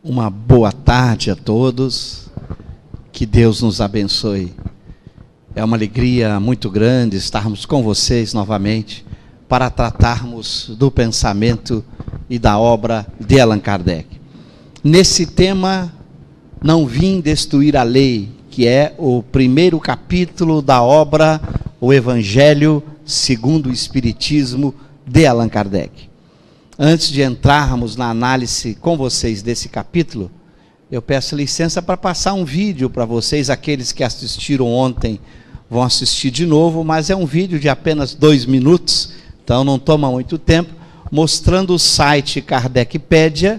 Uma boa tarde a todos, que Deus nos abençoe. É uma alegria muito grande estarmos com vocês novamente para tratarmos do pensamento e da obra de Allan Kardec. Nesse tema, Não Vim Destruir a Lei, que é o primeiro capítulo da obra O Evangelho segundo o Espiritismo de Allan Kardec. Antes de entrarmos na análise com vocês desse capítulo, eu peço licença para passar um vídeo para vocês. Aqueles que assistiram ontem vão assistir de novo, mas é um vídeo de apenas 2 minutos, então não toma muito tempo, mostrando o site Kardecpedia,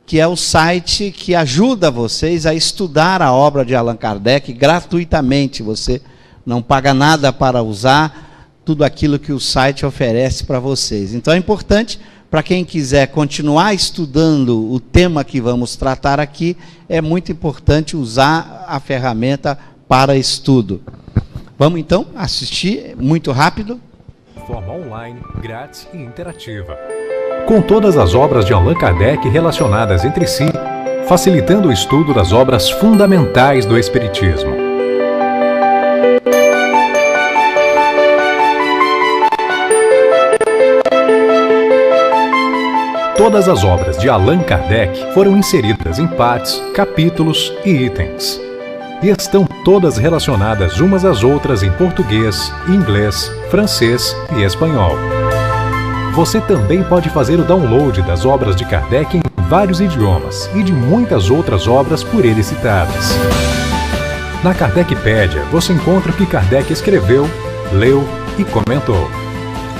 que é o site que ajuda vocês a estudar a obra de Allan Kardec gratuitamente. Você não paga nada para usar tudo aquilo que o site oferece para vocês. Então é importante, para quem quiser continuar estudando o tema que vamos tratar aqui, é muito importante usar a ferramenta para estudo. Vamos então assistir muito rápido. Forma online, grátis e interativa. Com todas as obras de Allan Kardec relacionadas entre si, facilitando o estudo das obras fundamentais do Espiritismo. Todas as obras de Allan Kardec foram inseridas em partes, capítulos e itens. E estão todas relacionadas umas às outras em português, inglês, francês e espanhol. Você também pode fazer o download das obras de Kardec em vários idiomas e de muitas outras obras por ele citadas. Na Kardecpedia você encontra o que Kardec escreveu, leu e comentou.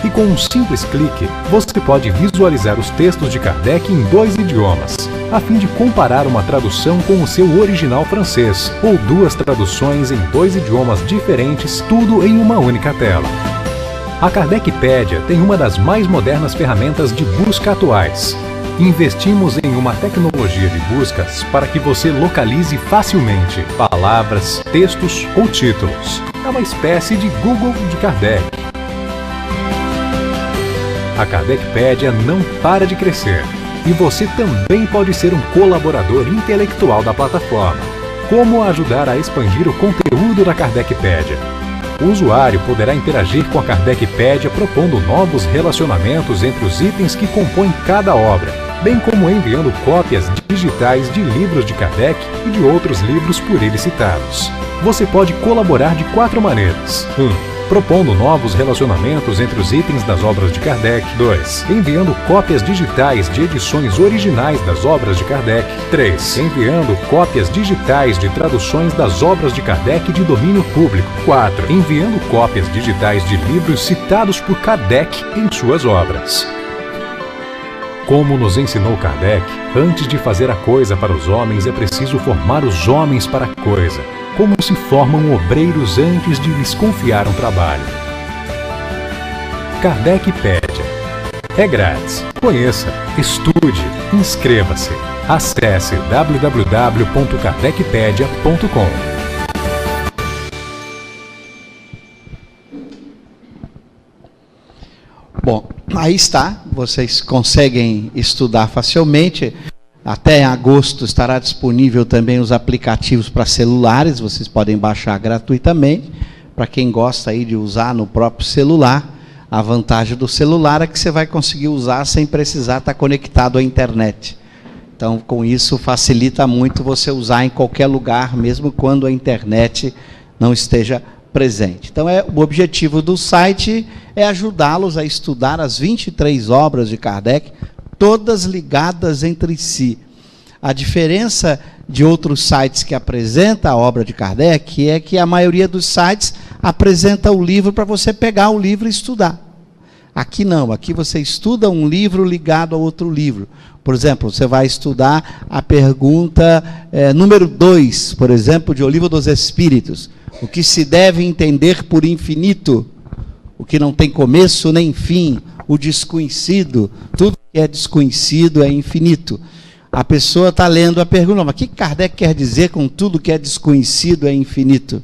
E com um simples clique, você pode visualizar os textos de Kardec em 2 idiomas, a fim de comparar uma tradução com o seu original francês, ou 2 traduções em 2 idiomas diferentes, tudo em uma única tela. A Kardecpedia tem uma das mais modernas ferramentas de busca atuais. Investimos em uma tecnologia de buscas para que você localize facilmente palavras, textos ou títulos. É uma espécie de Google de Kardec. A Kardecpedia não para de crescer, e você também pode ser um colaborador intelectual da plataforma. Como ajudar a expandir o conteúdo da Kardecpedia? O usuário poderá interagir com a Kardecpedia propondo novos relacionamentos entre os itens que compõem cada obra, bem como enviando cópias digitais de livros de Kardec e de outros livros por ele citados. Você pode colaborar de 4 maneiras. 1. Propondo novos relacionamentos entre os itens das obras de Kardec. 2. Enviando cópias digitais de edições originais das obras de Kardec. 3. Enviando cópias digitais de traduções das obras de Kardec de domínio público. 4. Enviando cópias digitais de livros citados por Kardec em suas obras. Como nos ensinou Kardec, antes de fazer a coisa para os homens é preciso formar os homens para a coisa. Como se formam obreiros antes de lhes confiar um trabalho. Kardecpedia. É grátis. Conheça, estude, inscreva-se. Acesse www.kardecpedia.com. Bom, aí está. Vocês conseguem estudar facilmente. Até em agosto estará disponível também os aplicativos para celulares, vocês podem baixar gratuitamente, para quem gosta aí de usar no próprio celular. A vantagem do celular é que você vai conseguir usar sem precisar estar conectado à internet. Então, com isso, facilita muito você usar em qualquer lugar, mesmo quando a internet não esteja presente. Então, o objetivo do site é ajudá-los a estudar as 23 obras de Kardec, todas ligadas entre si. A diferença de outros sites que apresentam a obra de Kardec é que a maioria dos sites apresenta o livro para você pegar o livro e estudar. Aqui não, aqui você estuda um livro ligado a outro livro. Por exemplo, você vai estudar a pergunta número 2, por exemplo, de O Livro dos Espíritos. O que se deve entender por infinito? O que não tem começo nem fim, o desconhecido, tudo que é desconhecido é infinito. A pessoa está lendo a pergunta, mas o que Kardec quer dizer com tudo que é desconhecido é infinito?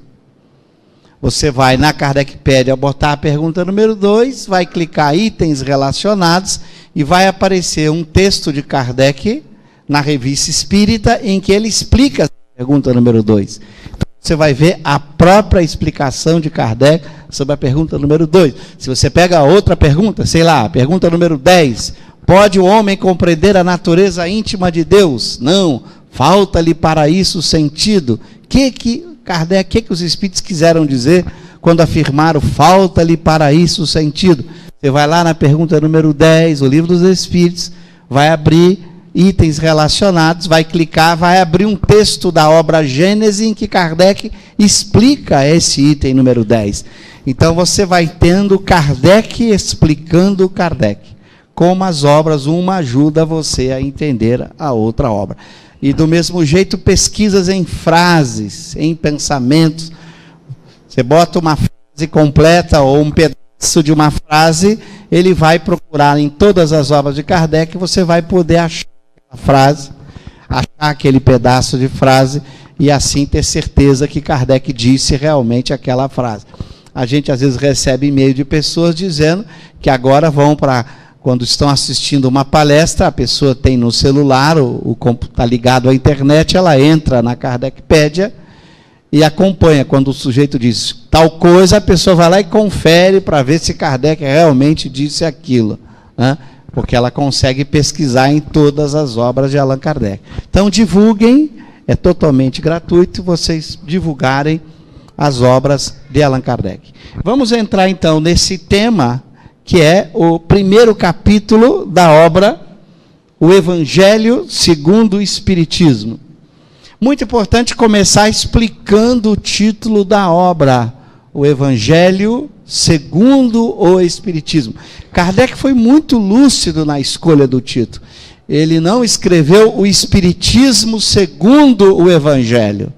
Você vai na Kardecpedia botar a pergunta número 2, vai clicar itens relacionados e vai aparecer um texto de Kardec na Revista Espírita, em que ele explica a pergunta número 2. Então, você vai ver a própria explicação de Kardec sobre a pergunta número 2. Se você pega a outra pergunta, sei lá, a pergunta número 10, pode o homem compreender a natureza íntima de Deus? Não, falta-lhe para isso sentido. Kardec, que os espíritos quiseram dizer quando afirmaram falta-lhe para isso sentido? Você vai lá na pergunta número 10, o Livro dos Espíritos, vai abrir itens relacionados, vai clicar, vai abrir um texto da obra Gênese em que Kardec explica esse item número 10. Então você vai tendo Kardec explicando Kardec. Como as obras, uma ajuda você a entender a outra obra. E do mesmo jeito, pesquisas em frases, em pensamentos. Você bota uma frase completa ou um pedaço de uma frase, ele vai procurar em todas as obras de Kardec, você vai poder achar a frase, achar aquele pedaço de frase e assim ter certeza que Kardec disse realmente aquela frase. A gente às vezes recebe e-mail de pessoas dizendo que agora vão para, quando estão assistindo uma palestra, a pessoa tem no celular, o computador está ligado à internet, ela entra na Kardecpédia e acompanha. Quando o sujeito diz tal coisa, a pessoa vai lá e confere para ver se Kardec realmente disse aquilo, né? Porque ela consegue pesquisar em todas as obras de Allan Kardec. Então divulguem, é totalmente gratuito vocês divulgarem as obras de Allan Kardec. Vamos entrar então nesse tema, que é o primeiro capítulo da obra, o Evangelho segundo o Espiritismo. Muito importante começar explicando o título da obra, o Evangelho segundo o Espiritismo. Kardec foi muito lúcido na escolha do título. Ele não escreveu o Espiritismo segundo o Evangelho.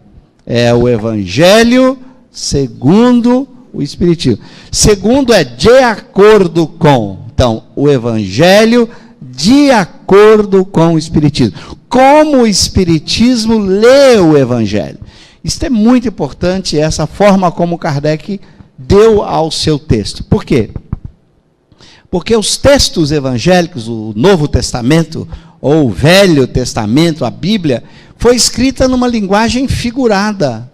É o Evangelho segundo o Espiritismo. Segundo é de acordo com. Então, o Evangelho de acordo com o Espiritismo. Como o Espiritismo lê o Evangelho. Isso é muito importante, essa forma como Kardec deu ao seu texto. Por quê? Porque os textos evangélicos, o Novo Testamento, ou o Velho Testamento, a Bíblia, foi escrita numa linguagem figurada.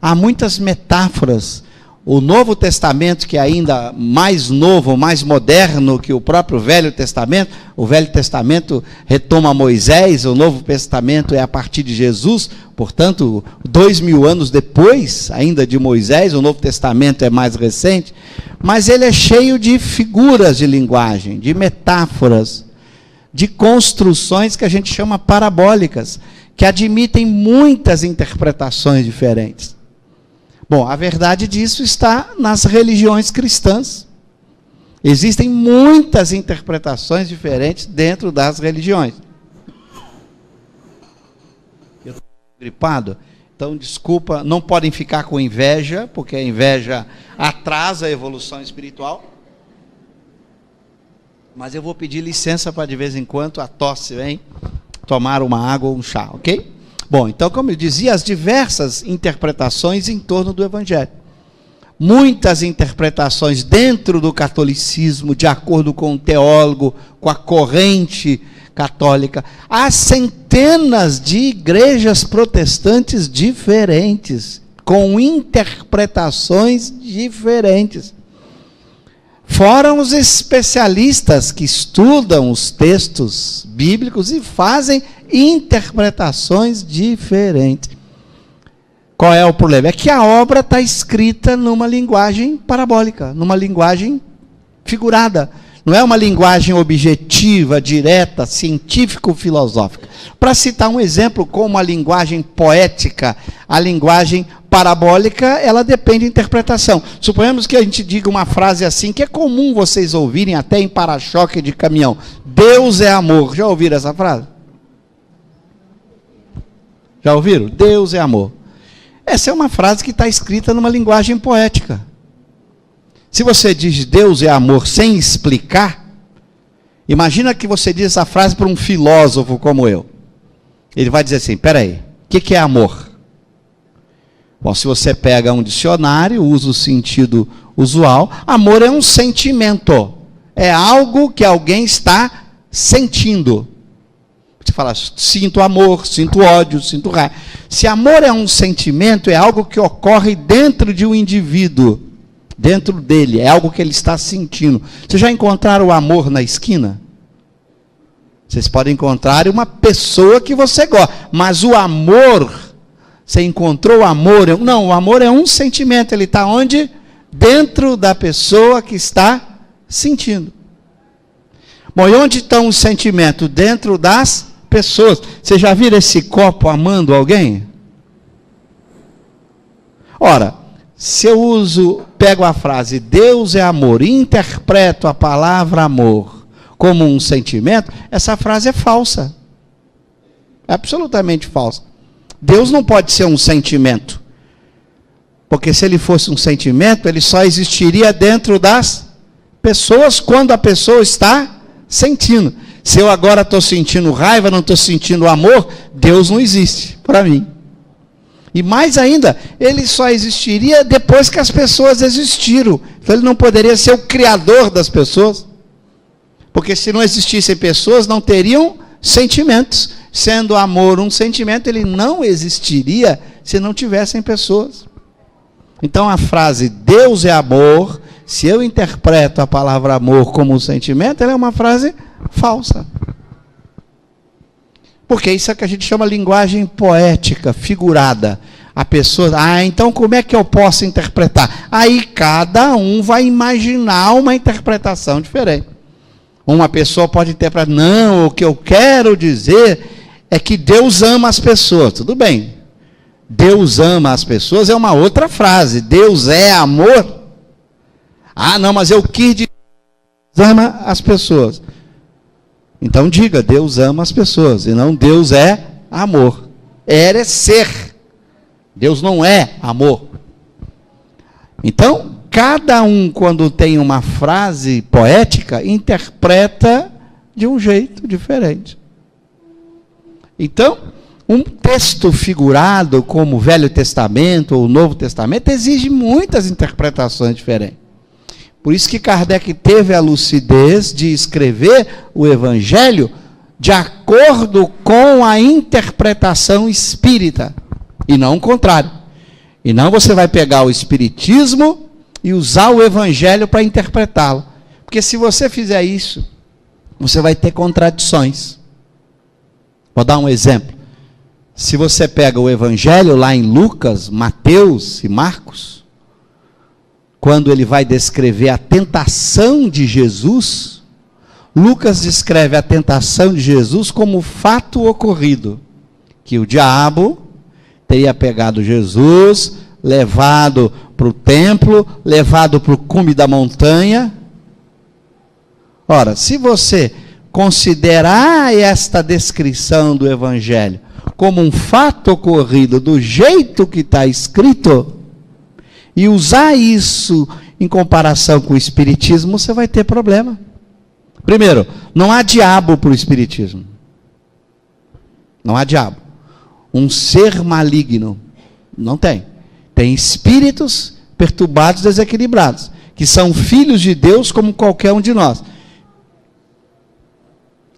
Há muitas metáforas. O Novo Testamento, que é ainda mais novo, mais moderno que o próprio Velho Testamento, o Velho Testamento retoma Moisés, o Novo Testamento é a partir de Jesus, portanto, 2000 anos depois, ainda de Moisés, o Novo Testamento é mais recente, mas ele é cheio de figuras de linguagem, de metáforas, de construções que a gente chama parabólicas, que admitem muitas interpretações diferentes. Bom, a verdade disso está nas religiões cristãs. Existem muitas interpretações diferentes dentro das religiões. Eu estou gripado, então desculpa, não podem ficar com inveja, porque a inveja atrasa a evolução espiritual. Mas eu vou pedir licença para de vez em quando a tosse vem, tomar uma água ou um chá, ok? Bom, então, como eu dizia, as diversas interpretações em torno do Evangelho. Muitas interpretações dentro do catolicismo, de acordo com o teólogo, com a corrente católica. Há centenas de igrejas protestantes diferentes, com interpretações diferentes. Fora os especialistas que estudam os textos bíblicos e fazem interpretações diferentes. Qual é o problema? É que a obra está escrita numa linguagem parabólica, numa linguagem figurada. Não é uma linguagem objetiva, direta, científico-filosófica. Para citar um exemplo, como a linguagem poética, a linguagem parabólica, ela depende de interpretação. Suponhamos que a gente diga uma frase assim, que é comum vocês ouvirem até em para-choque de caminhão. Deus é amor. Já ouviram essa frase? Já ouviram? Deus é amor. Essa é uma frase que está escrita numa linguagem poética. Se você diz Deus é amor sem explicar, imagina que você diz essa frase para um filósofo como eu. Ele vai dizer assim, espera aí, o que é amor? Bom, se você pega um dicionário, usa o sentido usual, amor é um sentimento. É algo que alguém está sentindo. Você fala, sinto amor, sinto ódio, sinto raiva. Se amor é um sentimento, é algo que ocorre dentro de um indivíduo, dentro dele, é algo que ele está sentindo. Vocês já encontraram o amor na esquina? Vocês podem encontrar uma pessoa que você gosta, mas o amor, você encontrou o amor? Não, o amor é um sentimento, ele está onde? Dentro da pessoa que está sentindo. Bom, e onde estão os sentimentos? Dentro das pessoas. Você já viram esse copo amando alguém? Ora, se eu pego a frase Deus é amor e interpreto a palavra amor como um sentimento, essa frase é falsa. É absolutamente falsa. Deus não pode ser um sentimento. Porque se ele fosse um sentimento, ele só existiria dentro das pessoas quando a pessoa está sentindo. Se eu agora estou sentindo raiva, não estou sentindo amor, Deus não existe para mim. E mais ainda, ele só existiria depois que as pessoas existiram. Então ele não poderia ser o criador das pessoas. Porque se não existissem pessoas, não teriam sentimentos. Sendo amor um sentimento, ele não existiria se não tivessem pessoas. Então a frase Deus é amor, se eu interpreto a palavra amor como um sentimento, ela é uma frase falsa. Porque isso é o que a gente chama linguagem poética, figurada. A pessoa, então como é que eu posso interpretar? Aí cada um vai imaginar uma interpretação diferente. Uma pessoa pode interpretar, não, o que eu quero dizer é que Deus ama as pessoas. Tudo bem. Deus ama as pessoas é uma outra frase. Deus é amor. Não, mas eu quis dizer Deus ama as pessoas. Então diga, Deus ama as pessoas, e não Deus é amor. É ser. Deus não é amor. Então, cada um, quando tem uma frase poética, interpreta de um jeito diferente. Então, um texto figurado, como o Velho Testamento ou o Novo Testamento, exige muitas interpretações diferentes. Por isso que Kardec teve a lucidez de escrever o Evangelho de acordo com a interpretação espírita, e não o contrário. E não você vai pegar o Espiritismo e usar o Evangelho para interpretá-lo. Porque se você fizer isso, você vai ter contradições. Vou dar um exemplo. Se você pega o Evangelho lá em Lucas, Mateus e Marcos, quando ele vai descrever a tentação de Jesus, Lucas descreve a tentação de Jesus como fato ocorrido, que o diabo teria pegado Jesus, levado para o templo, levado para o cume da montanha. Ora, se você considerar esta descrição do Evangelho como um fato ocorrido do jeito que está escrito, e usar isso em comparação com o Espiritismo, você vai ter problema. Primeiro, não há diabo para o Espiritismo. Não há diabo. Um ser maligno. Não tem. Tem espíritos perturbados, desequilibrados, que são filhos de Deus como qualquer um de nós.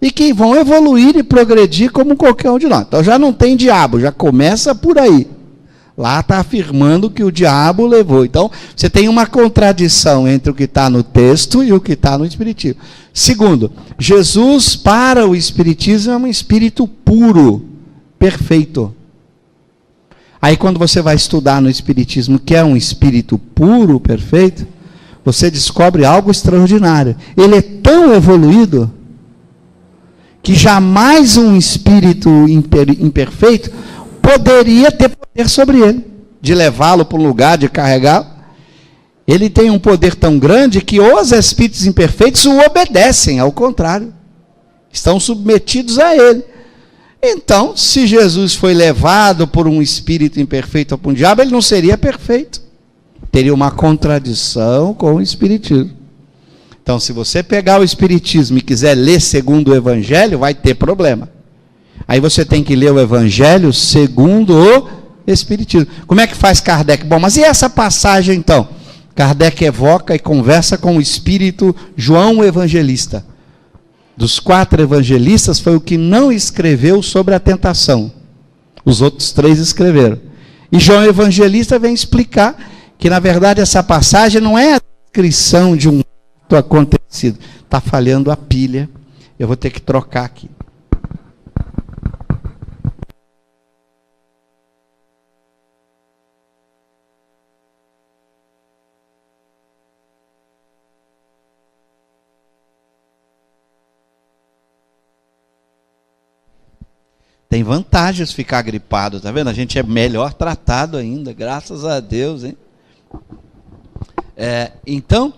E que vão evoluir e progredir como qualquer um de nós. Então já não tem diabo, já começa por aí. Lá está afirmando que o diabo levou. Então, você tem uma contradição entre o que está no texto e o que está no Espiritismo. Segundo, Jesus, para o Espiritismo, é um espírito puro, perfeito. Aí, quando você vai estudar no Espiritismo, que é um espírito puro, perfeito, você descobre algo extraordinário. Ele é tão evoluído que jamais um espírito imperfeito poderia ter poder sobre ele, de levá-lo para um lugar, de carregá-lo. Ele tem um poder tão grande que os espíritos imperfeitos o obedecem, ao contrário, estão submetidos a ele. Então, se Jesus foi levado por um espírito imperfeito ou por um diabo, ele não seria perfeito. Teria uma contradição com o Espiritismo. Então, se você pegar o Espiritismo e quiser ler segundo o Evangelho, vai ter problema. Aí você tem que ler o Evangelho segundo o Espiritismo. Como é que faz Kardec? Bom, mas e essa passagem então? Kardec evoca e conversa com o Espírito João o Evangelista. dos 4 evangelistas, foi o que não escreveu sobre a tentação. Os outros 3 escreveram. E João Evangelista vem explicar que, na verdade, essa passagem não é a descrição de um fato acontecido. Está falhando a pilha. Eu vou ter que trocar aqui. Tem vantagens ficar gripado, tá vendo? A gente é melhor tratado ainda, graças a Deus, hein? Então,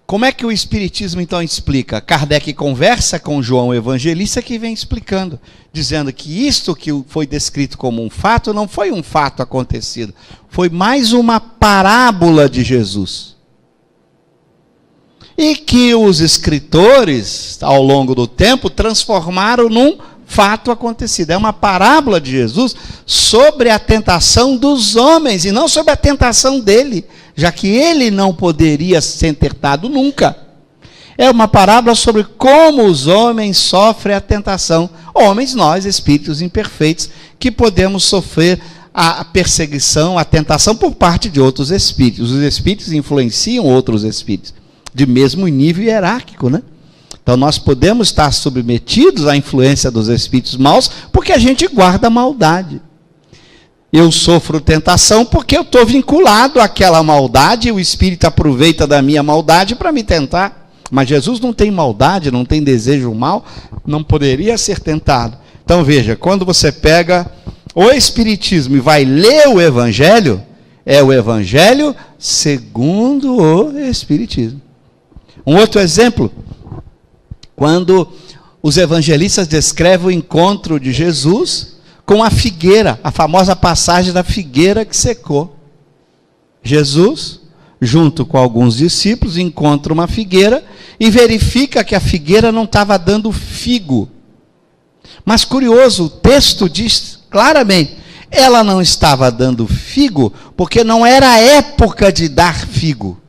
como é que o Espiritismo então explica? Kardec conversa com João Evangelista, que vem explicando, dizendo que isto que foi descrito como um fato, não foi um fato acontecido, foi mais uma parábola de Jesus. E que os escritores, ao longo do tempo, transformaram num fato acontecido. É uma parábola de Jesus sobre a tentação dos homens e não sobre a tentação dele, já que ele não poderia ser tentado nunca. É uma parábola sobre como os homens sofrem a tentação. Homens, nós, espíritos imperfeitos, que podemos sofrer a perseguição, a tentação por parte de outros espíritos. Os espíritos influenciam outros espíritos, de mesmo nível hierárquico, né? Então nós podemos estar submetidos à influência dos espíritos maus, porque a gente guarda a maldade. Eu sofro tentação porque eu estou vinculado àquela maldade, e o espírito aproveita da minha maldade para me tentar. Mas Jesus não tem maldade, não tem desejo mal, não poderia ser tentado. Então veja, quando você pega o Espiritismo e vai ler o Evangelho, é o Evangelho segundo o Espiritismo. Um outro exemplo, quando os evangelistas descrevem o encontro de Jesus com a figueira, a famosa passagem da figueira que secou. Jesus, junto com alguns discípulos, encontra uma figueira e verifica que a figueira não estava dando figo. Mas curioso, o texto diz claramente, ela não estava dando figo porque não era a época de dar figo.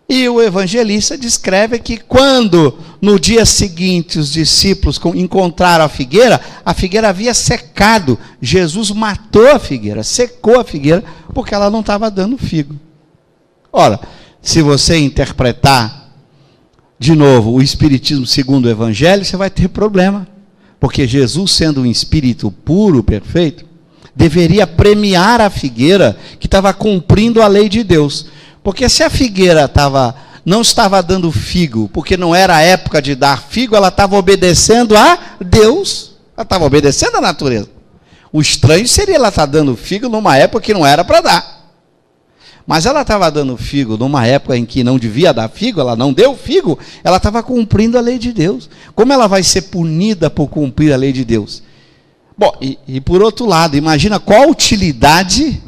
E o evangelista descreve que quando, no dia seguinte, os discípulos encontraram a figueira havia secado. Jesus matou a figueira, secou a figueira, porque ela não estava dando figo. Ora, se você interpretar, de novo, o Espiritismo segundo o Evangelho, você vai ter problema. Porque Jesus, sendo um espírito puro, perfeito, deveria premiar a figueira que estava cumprindo a lei de Deus. Porque se a figueira não estava dando figo, porque não era a época de dar figo, ela estava obedecendo a Deus. Ela estava obedecendo a natureza. O estranho seria ela estar dando figo numa época que não era para dar. Mas ela estava dando figo numa época em que não devia dar figo, ela não deu figo, ela estava cumprindo a lei de Deus. Como ela vai ser punida por cumprir a lei de Deus? Bom, e por outro lado, imagina qual utilidade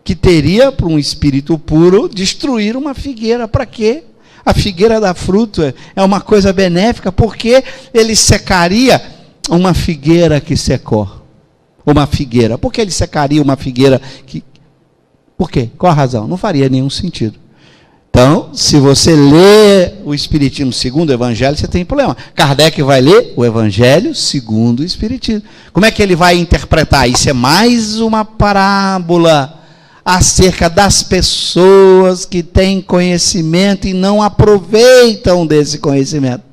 que teria para um espírito puro destruir uma figueira. Para quê? A figueira dá fruto, é uma coisa benéfica, porque ele secaria uma figueira que secou. Uma figueira. Por que ele secaria uma figueira que... Por quê? Qual a razão? Não faria nenhum sentido. Então, se você lê o Espiritismo segundo o Evangelho, você tem problema. Kardec vai ler o Evangelho segundo o Espiritismo. Como é que ele vai interpretar? Isso é mais uma parábola acerca das pessoas que têm conhecimento e não aproveitam desse conhecimento,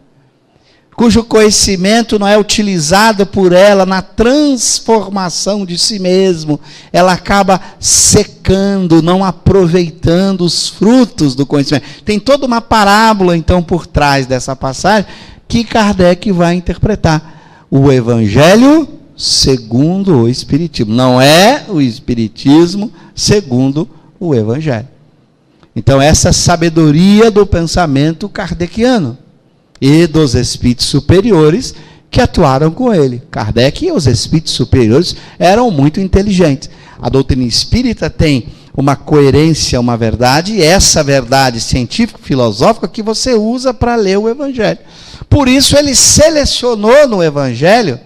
cujo conhecimento não é utilizado por ela na transformação de si mesmo, ela acaba secando, não aproveitando os frutos do conhecimento. Tem toda uma parábola então por trás dessa passagem que Kardec vai interpretar. O Evangelho segundo o Espiritismo, não é o Espiritismo segundo o Evangelho. Então essa sabedoria do pensamento kardeciano e dos espíritos superiores que atuaram com ele. Kardec e os espíritos superiores eram muito inteligentes. A doutrina espírita tem uma coerência, uma verdade, e essa verdade científico-filosófica que você usa para ler o Evangelho. Por isso ele selecionou no Evangelho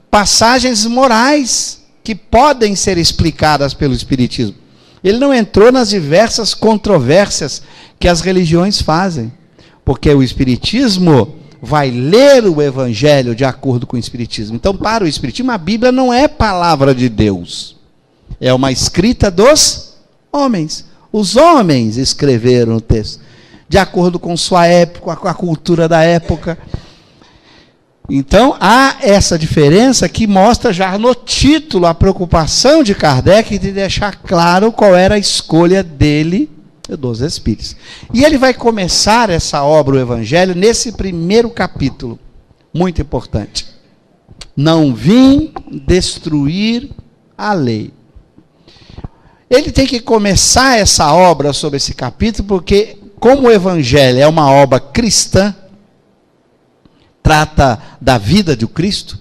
passagens morais que podem ser explicadas pelo Espiritismo. Ele não entrou nas diversas controvérsias que as religiões fazem. porque o Espiritismo vai ler o Evangelho de acordo com o Espiritismo. Então, para o Espiritismo, a Bíblia não é palavra de Deus, é uma escrita dos homens. Os homens escreveram o texto, de acordo com sua época, com a cultura da época. Então, há essa diferença que mostra já no título a preocupação de Kardec de deixar claro qual era a escolha dele dos Espíritos. E ele vai começar essa obra, o Evangelho, nesse primeiro capítulo, muito importante. Não vim destruir a lei. Ele tem que começar essa obra sobre esse capítulo, porque como o Evangelho é uma obra cristã, trata da vida de Cristo,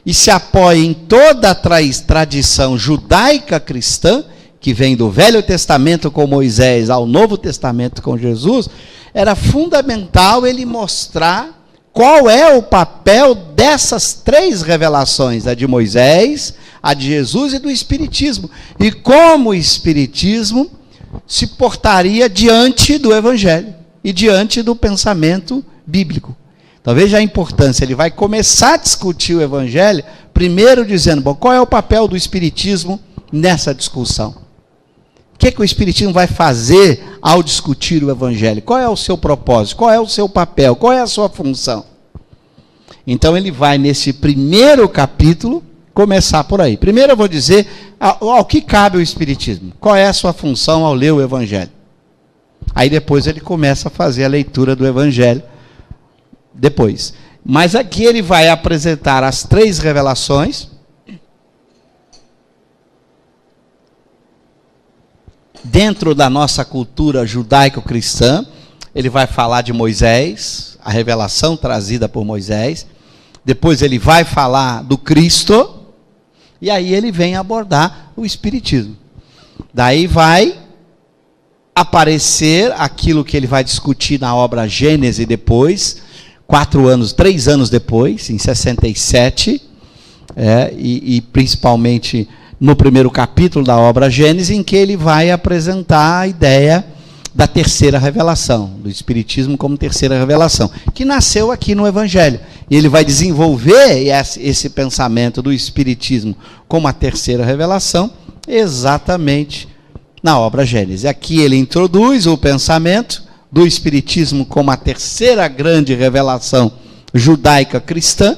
e se apoia em toda a tradição judaica cristã, que vem do Velho Testamento com Moisés ao Novo Testamento com Jesus, era fundamental ele mostrar qual é o papel dessas três revelações, a de Moisés, a de Jesus e do Espiritismo, e como o Espiritismo se portaria diante do Evangelho e diante do pensamento bíblico. Então veja a importância, ele vai começar a discutir o Evangelho, primeiro dizendo, bom, qual é o papel do Espiritismo nessa discussão? O que o Espiritismo vai fazer ao discutir o Evangelho? Qual é o seu propósito? Qual é o seu papel? Qual é a sua função? Então ele vai, nesse primeiro capítulo, começar por aí. Primeiro eu vou dizer ao que cabe o Espiritismo. Qual é a sua função ao ler o Evangelho? Aí depois ele começa a fazer a leitura do Evangelho. Depois. Mas aqui ele vai apresentar as três revelações. Dentro da nossa cultura judaico-cristã, ele vai falar de Moisés, a revelação trazida por Moisés. Depois ele vai falar do Cristo. E aí ele vem abordar o Espiritismo. Daí vai aparecer aquilo que ele vai discutir na obra Gênese depois, 3 anos depois, em 67, e principalmente no primeiro capítulo da obra Gênese, em que ele vai apresentar a ideia da terceira revelação, do Espiritismo como terceira revelação, que nasceu aqui no Evangelho. E ele vai desenvolver esse pensamento do Espiritismo como a terceira revelação, exatamente na obra Gênese. Aqui ele introduz o pensamento do Espiritismo como a terceira grande revelação judaica cristã,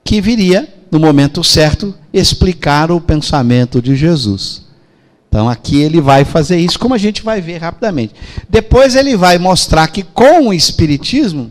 que viria, no momento certo, explicar o pensamento de Jesus. Então aqui ele vai fazer isso, como a gente vai ver rapidamente. Depois ele vai mostrar que com o Espiritismo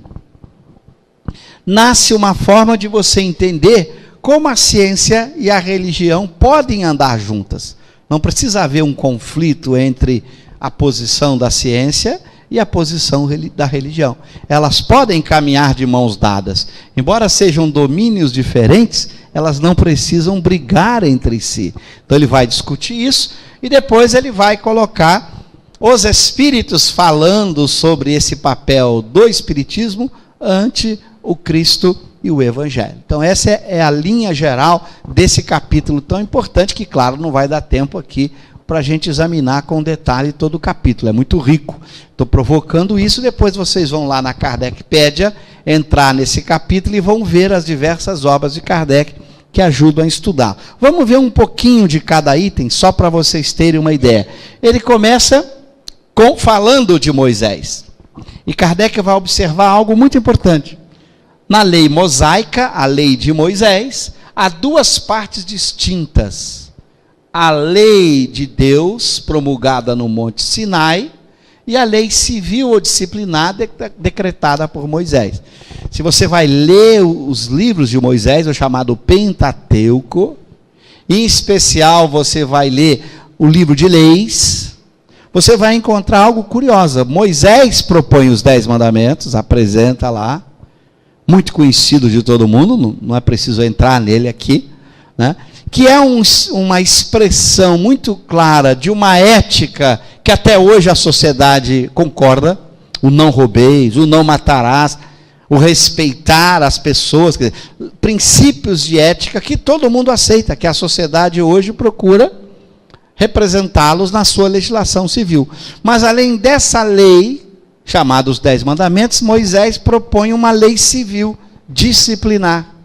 nasce uma forma de você entender como a ciência e a religião podem andar juntas. Não precisa haver um conflito entre a posição da ciência e a posição da religião. Elas podem caminhar de mãos dadas. Embora sejam domínios diferentes, elas não precisam brigar entre si. Então ele vai discutir isso e depois ele vai colocar os espíritos falando sobre esse papel do Espiritismo ante o Cristo e o Evangelho. Então essa é a linha geral desse capítulo tão importante, que claro, não vai dar tempo aqui para a gente examinar com detalhe todo o capítulo, é muito rico. Estou provocando isso, depois vocês vão lá na Kardecpédia, entrar nesse capítulo e vão ver as diversas obras de Kardec que ajudam a estudar. Vamos ver um pouquinho de cada item, só para vocês terem uma ideia. Ele começa falando de Moisés, e Kardec vai observar algo muito importante. Na lei mosaica, a lei de Moisés, há duas partes distintas. A lei de Deus, promulgada no Monte Sinai, e a lei civil ou disciplinar decretada por Moisés. Se você vai ler os livros de Moisés, o chamado Pentateuco, em especial você vai ler o livro de leis, você vai encontrar algo curioso. Moisés propõe os 10 mandamentos, apresenta lá, muito conhecido de todo mundo, não é preciso entrar nele aqui, né? Que é uma expressão muito clara de uma ética que até hoje a sociedade concorda: o não roubeis, o não matarás, o respeitar as pessoas, quer dizer, princípios de ética que todo mundo aceita, que a sociedade hoje procura representá-los na sua legislação civil. Mas além dessa lei chamados 10 mandamentos, Moisés propõe uma lei civil disciplinar,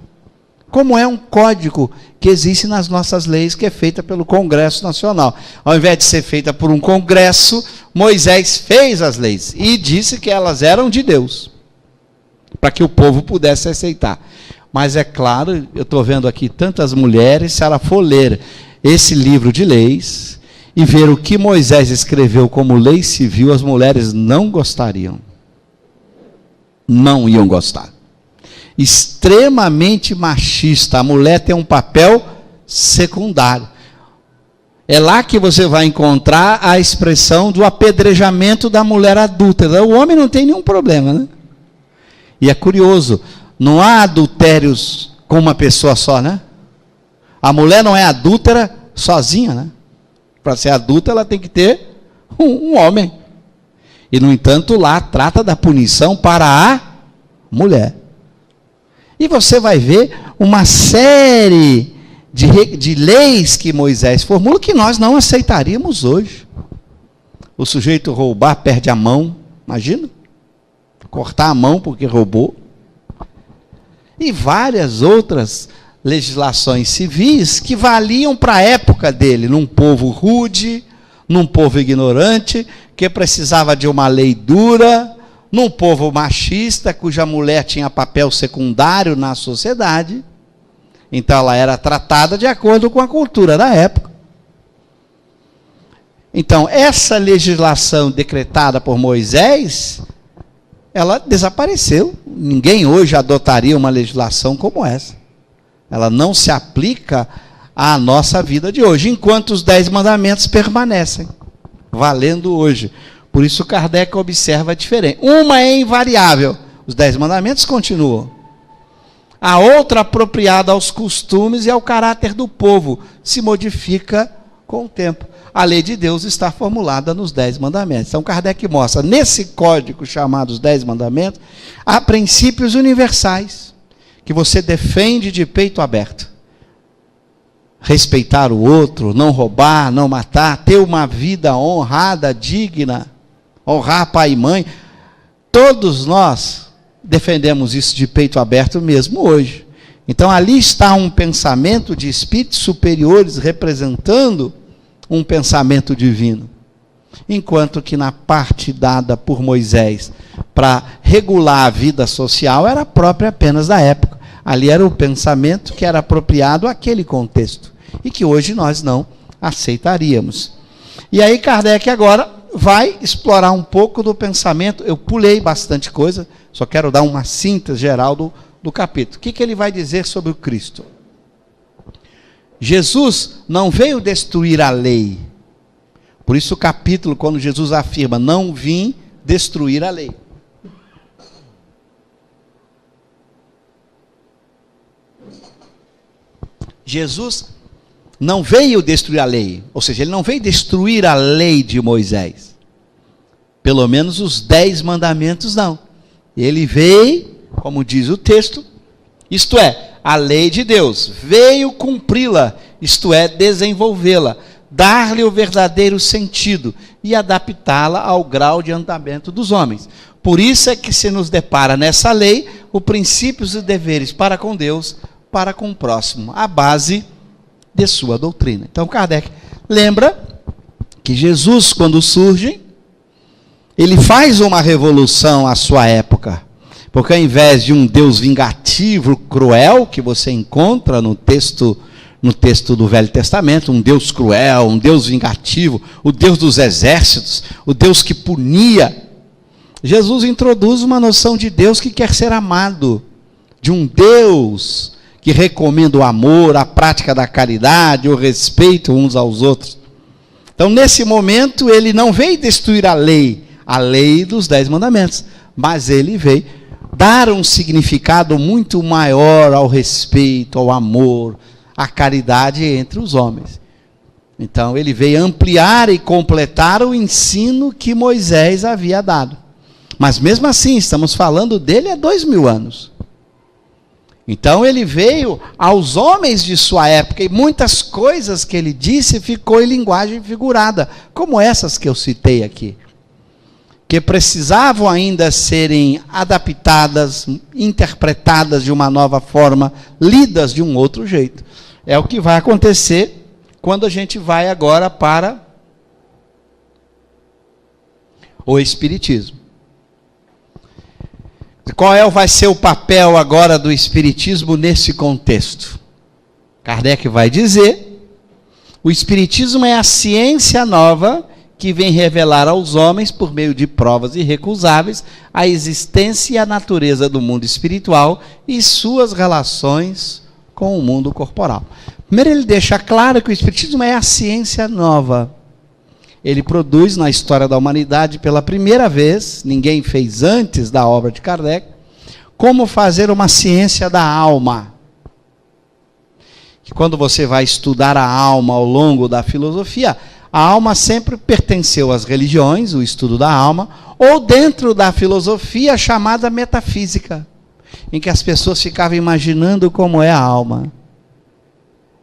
como é um código que existe nas nossas leis, que é feita pelo Congresso Nacional. Ao invés de ser feita por um congresso, Moisés fez as leis e disse que elas eram de Deus, para que o povo pudesse aceitar. Mas é claro, eu estou vendo aqui tantas mulheres, se ela for ler esse livro de leis e ver o que Moisés escreveu como lei civil, as mulheres não gostariam. Não iam gostar. Extremamente machista. A mulher tem um papel secundário. É lá que você vai encontrar a expressão do apedrejamento da mulher adúltera. O homem não tem nenhum problema, né? E é curioso, não há adultérios com uma pessoa só, né? A mulher não é adúltera sozinha, né? Para ser adulta, ela tem que ter um homem. E, no entanto, lá trata da punição para a mulher. E você vai ver uma série de leis que Moisés formula que nós não aceitaríamos hoje. O sujeito roubar, perde a mão, imagina? Cortar a mão porque roubou. E várias outras legislações civis que valiam para a época dele, num povo rude, num povo ignorante, que precisava de uma lei dura, num povo machista, cuja mulher tinha papel secundário na sociedade. Então ela era tratada de acordo com a cultura da época. Então essa legislação decretada por Moisés, ela desapareceu. Ninguém hoje adotaria uma legislação como essa. Ela não se aplica à nossa vida de hoje, enquanto os 10 mandamentos permanecem, valendo hoje. Por isso Kardec observa a diferença. Uma é invariável, os 10 mandamentos continuam. A outra, apropriada aos costumes e ao caráter do povo, se modifica com o tempo. A lei de Deus está formulada nos 10 mandamentos. Então Kardec mostra, nesse código chamado os 10 mandamentos, há princípios universais, que você defende de peito aberto. Respeitar o outro, não roubar, não matar, ter uma vida honrada, digna, honrar pai e mãe. Todos nós defendemos isso de peito aberto mesmo hoje. Então ali está um pensamento de espíritos superiores representando um pensamento divino. Enquanto que na parte dada por Moisés para regular a vida social era própria apenas da época. Ali era o pensamento que era apropriado àquele contexto e que hoje nós não aceitaríamos. E aí Kardec agora vai explorar um pouco do pensamento. Eu pulei bastante coisa, só quero dar uma síntese geral do capítulo. O que ele vai dizer sobre o Cristo? Jesus não veio destruir a lei. Por isso o capítulo, quando Jesus afirma, não vim destruir a lei. Jesus não veio destruir a lei, ou seja, ele não veio destruir a lei de Moisés. Pelo menos os 10 mandamentos não. Ele veio, como diz o texto, isto é, a lei de Deus, veio cumpri-la, isto é, desenvolvê-la, dar-lhe o verdadeiro sentido e adaptá-la ao grau de andamento dos homens. Por isso é que se nos depara nessa lei os princípios e deveres para com Deus, para com o próximo, a base de sua doutrina. Então Kardec lembra que Jesus, quando surge, ele faz uma revolução à sua época, porque ao invés de um Deus vingativo, cruel, que você encontra no texto do Velho Testamento, um Deus cruel, um Deus vingativo, o Deus dos exércitos, o Deus que punia, Jesus introduz uma noção de Deus que quer ser amado, de um Deus que recomenda o amor, a prática da caridade, o respeito uns aos outros. Então, nesse momento, ele não veio destruir a lei dos 10 mandamentos, mas ele veio dar um significado muito maior ao respeito, ao amor, à caridade entre os homens. Então, ele veio ampliar e completar o ensino que Moisés havia dado. Mas mesmo assim, estamos falando dele há 2000 anos. Então ele veio aos homens de sua época e muitas coisas que ele disse ficou em linguagem figurada, como essas que eu citei aqui. que precisavam ainda serem adaptadas, interpretadas de uma nova forma, lidas de um outro jeito. É o que vai acontecer quando a gente vai agora para o Espiritismo. Qual vai ser o papel agora do Espiritismo nesse contexto? Kardec vai dizer: o Espiritismo é a ciência nova que vem revelar aos homens, por meio de provas irrecusáveis, a existência e a natureza do mundo espiritual e suas relações com o mundo corporal. Primeiro, ele deixa claro que o Espiritismo é a ciência nova. Ele produz na história da humanidade pela primeira vez, ninguém fez antes da obra de Kardec, como fazer uma ciência da alma. Que quando você vai estudar a alma ao longo da filosofia, a alma sempre pertenceu às religiões, o estudo da alma, ou dentro da filosofia chamada metafísica, em que as pessoas ficavam imaginando como é a alma.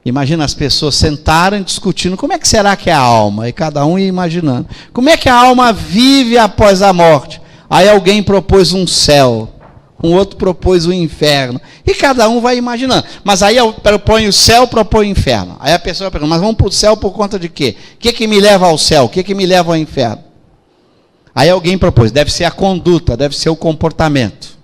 Imagina as pessoas sentarem discutindo como é que será que é a alma, e cada um ia imaginando. Como é que a alma vive após a morte? Aí alguém propôs um céu, um outro propôs o inferno, e cada um vai imaginando. Mas aí eu proponho o céu, proponho o inferno. Aí a pessoa pergunta: mas vamos para o céu por conta de quê? O que me leva ao céu? O que me leva ao inferno? Aí alguém propôs: deve ser a conduta, deve ser o comportamento.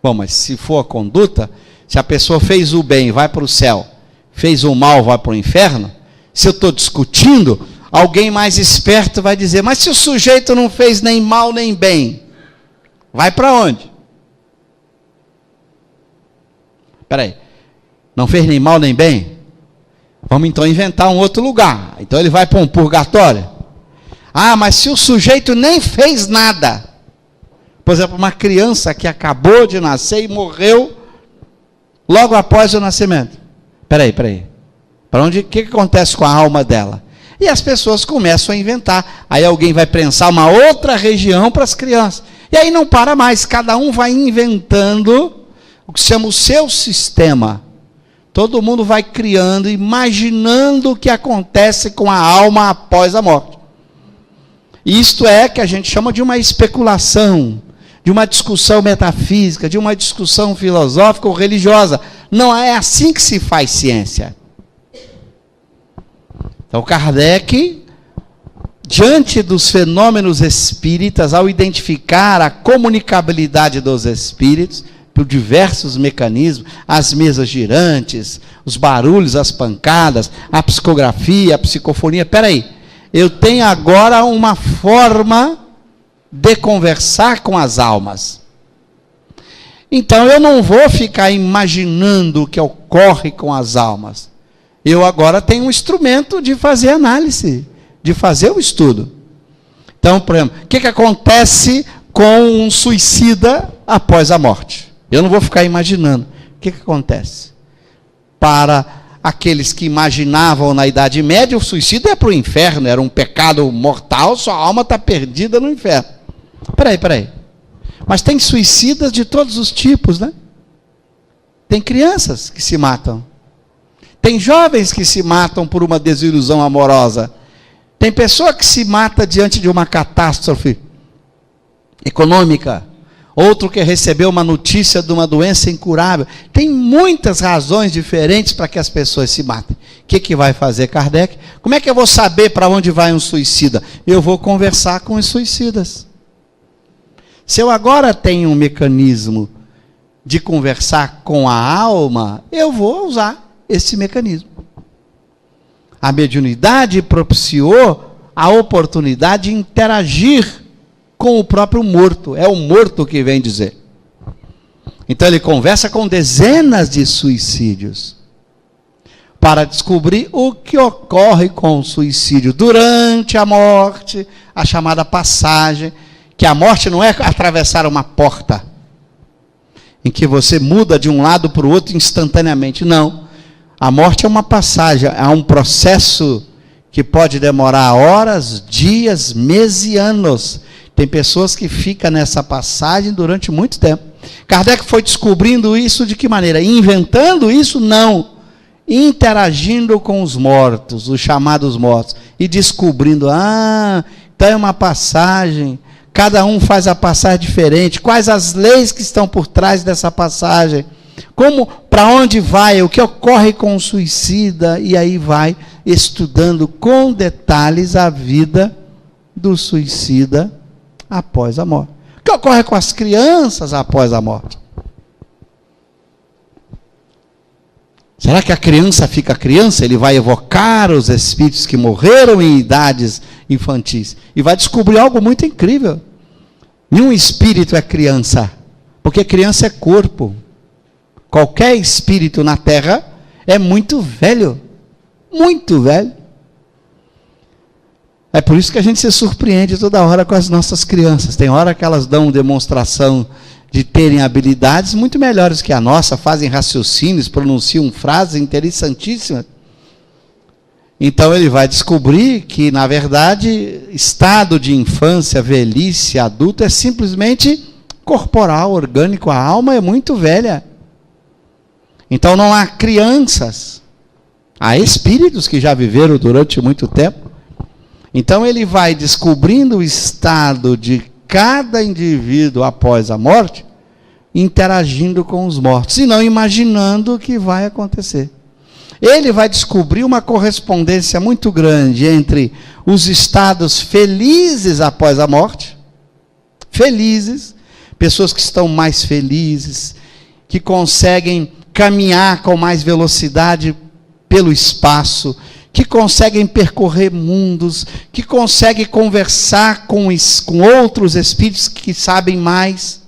Bom, mas se for a conduta, se a pessoa fez o bem, vai para o céu, fez o mal, vai para o inferno. Se eu estou discutindo, alguém mais esperto vai dizer: mas se o sujeito não fez nem mal nem bem, vai para onde? Espera aí, não fez nem mal nem bem? Vamos então inventar um outro lugar. Então ele vai para um purgatório. Ah, mas se o sujeito nem fez nada, por exemplo, uma criança que acabou de nascer e morreu logo após o nascimento. Espera aí. Para onde? O que acontece com a alma dela? E as pessoas começam a inventar. Aí alguém vai pensar uma outra região para as crianças. E aí não para mais. Cada um vai inventando o que se chama o seu sistema. Todo mundo vai criando, imaginando o que acontece com a alma após a morte. Isto é que a gente chama de uma especulação, de uma discussão metafísica, de uma discussão filosófica ou religiosa. Não é assim que se faz ciência. Então Kardec, diante dos fenômenos espíritas, ao identificar a comunicabilidade dos espíritos, por diversos mecanismos, as mesas girantes, os barulhos, as pancadas, a psicografia, a psicofonia. Espera aí, eu tenho agora uma forma de conversar com as almas. Então eu não vou ficar imaginando o que ocorre com as almas. Eu agora tenho um instrumento de fazer análise, de fazer o estudo. Então, por exemplo, o que acontece com um suicida após a morte? Eu não vou ficar imaginando. O que acontece? Para aqueles que imaginavam na Idade Média, o suicídio é para o inferno, era um pecado mortal, sua alma está perdida no inferno. Espera aí. Mas tem suicidas de todos os tipos, né? Tem crianças que se matam. Tem jovens que se matam por uma desilusão amorosa. Tem pessoa que se mata diante de uma catástrofe econômica. Outro que recebeu uma notícia de uma doença incurável. Tem muitas razões diferentes para que as pessoas se matem. O que vai fazer Kardec? Como é que eu vou saber para onde vai um suicida? Eu vou conversar com os suicidas. Se eu agora tenho um mecanismo de conversar com a alma, eu vou usar esse mecanismo. A mediunidade propiciou a oportunidade de interagir com o próprio morto. É o morto que vem dizer. Então ele conversa com dezenas de suicídios para descobrir o que ocorre com o suicídio durante a morte, a chamada passagem, que a morte não é atravessar uma porta em que você muda de um lado para o outro instantaneamente. Não. A morte é uma passagem, é um processo que pode demorar horas, dias, meses e anos. Tem pessoas que ficam nessa passagem durante muito tempo. Kardec foi descobrindo isso de que maneira? Inventando isso? Não. Interagindo com os mortos, os chamados mortos. E descobrindo, então é uma passagem. Cada um faz a passagem diferente. Quais as leis que estão por trás dessa passagem? Como, para onde vai? O que ocorre com o suicida? E aí vai estudando com detalhes a vida do suicida após a morte. O que ocorre com as crianças após a morte? Será que a criança fica criança? Ele vai evocar os espíritos que morreram em idades infantis. E vai descobrir algo muito incrível. Nenhum espírito é criança. Porque criança é corpo. Qualquer espírito na Terra é muito velho. Muito velho. É por isso que a gente se surpreende toda hora com as nossas crianças. Tem hora que elas dão demonstração de terem habilidades muito melhores que a nossa, fazem raciocínios, pronunciam frases interessantíssimas. Então ele vai descobrir que, na verdade, estado de infância, velhice, adulto é simplesmente corporal, orgânico. A alma é muito velha. Então não há crianças, há espíritos que já viveram durante muito tempo. Então ele vai descobrindo o estado de cada indivíduo após a morte, interagindo com os mortos, e não imaginando o que vai acontecer. Ele vai descobrir uma correspondência muito grande entre os estados felizes após a morte, felizes, pessoas que estão mais felizes, que conseguem caminhar com mais velocidade pelo espaço, que conseguem percorrer mundos, que conseguem conversar com outros espíritos que sabem mais.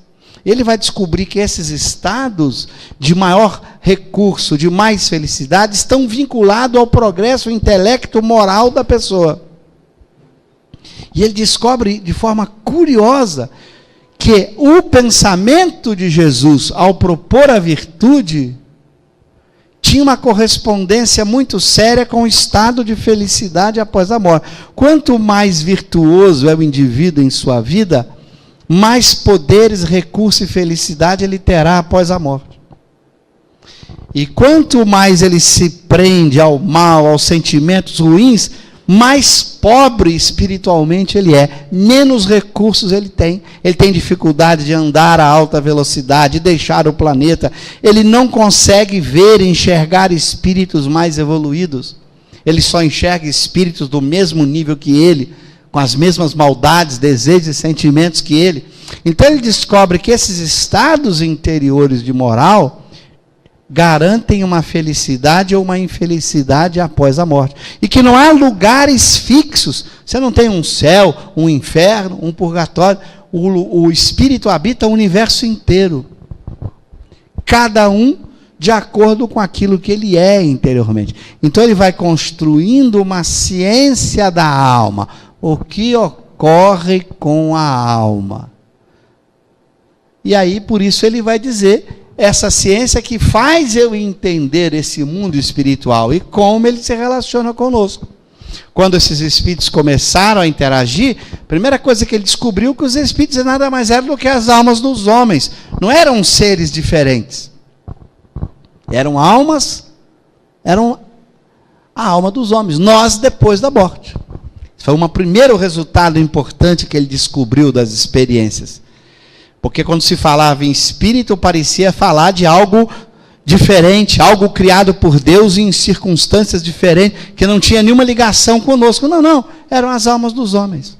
Ele vai descobrir que esses estados de maior recurso, de mais felicidade, estão vinculados ao progresso intelecto moral da pessoa. E ele descobre de forma curiosa que o pensamento de Jesus, ao propor a virtude, tinha uma correspondência muito séria com o estado de felicidade após a morte. Quanto mais virtuoso é o indivíduo em sua vida, mais poderes, recursos e felicidade ele terá após a morte. E quanto mais ele se prende ao mal, aos sentimentos ruins, mais pobre espiritualmente ele é, menos recursos ele tem dificuldade de andar a alta velocidade, de deixar o planeta, ele não consegue ver e enxergar espíritos mais evoluídos, ele só enxerga espíritos do mesmo nível que ele, com as mesmas maldades, desejos e sentimentos que ele. Então ele descobre que esses estados interiores de moral garantem uma felicidade ou uma infelicidade após a morte. E que não há lugares fixos. Você não tem um céu, um inferno, um purgatório. O espírito habita o universo inteiro. Cada um de acordo com aquilo que ele é interiormente. Então ele vai construindo uma ciência da alma. O que ocorre com a alma? E aí, por isso, ele vai dizer essa ciência que faz eu entender esse mundo espiritual e como ele se relaciona conosco. Quando esses espíritos começaram a interagir, a primeira coisa que ele descobriu que os espíritos nada mais eram do que as almas dos homens. Não eram seres diferentes. Eram almas, eram a alma dos homens. Nós depois da morte. Foi um primeiro resultado importante que ele descobriu das experiências. Porque quando se falava em espírito, parecia falar de algo diferente, algo criado por Deus em circunstâncias diferentes, que não tinha nenhuma ligação conosco. Não, eram as almas dos homens.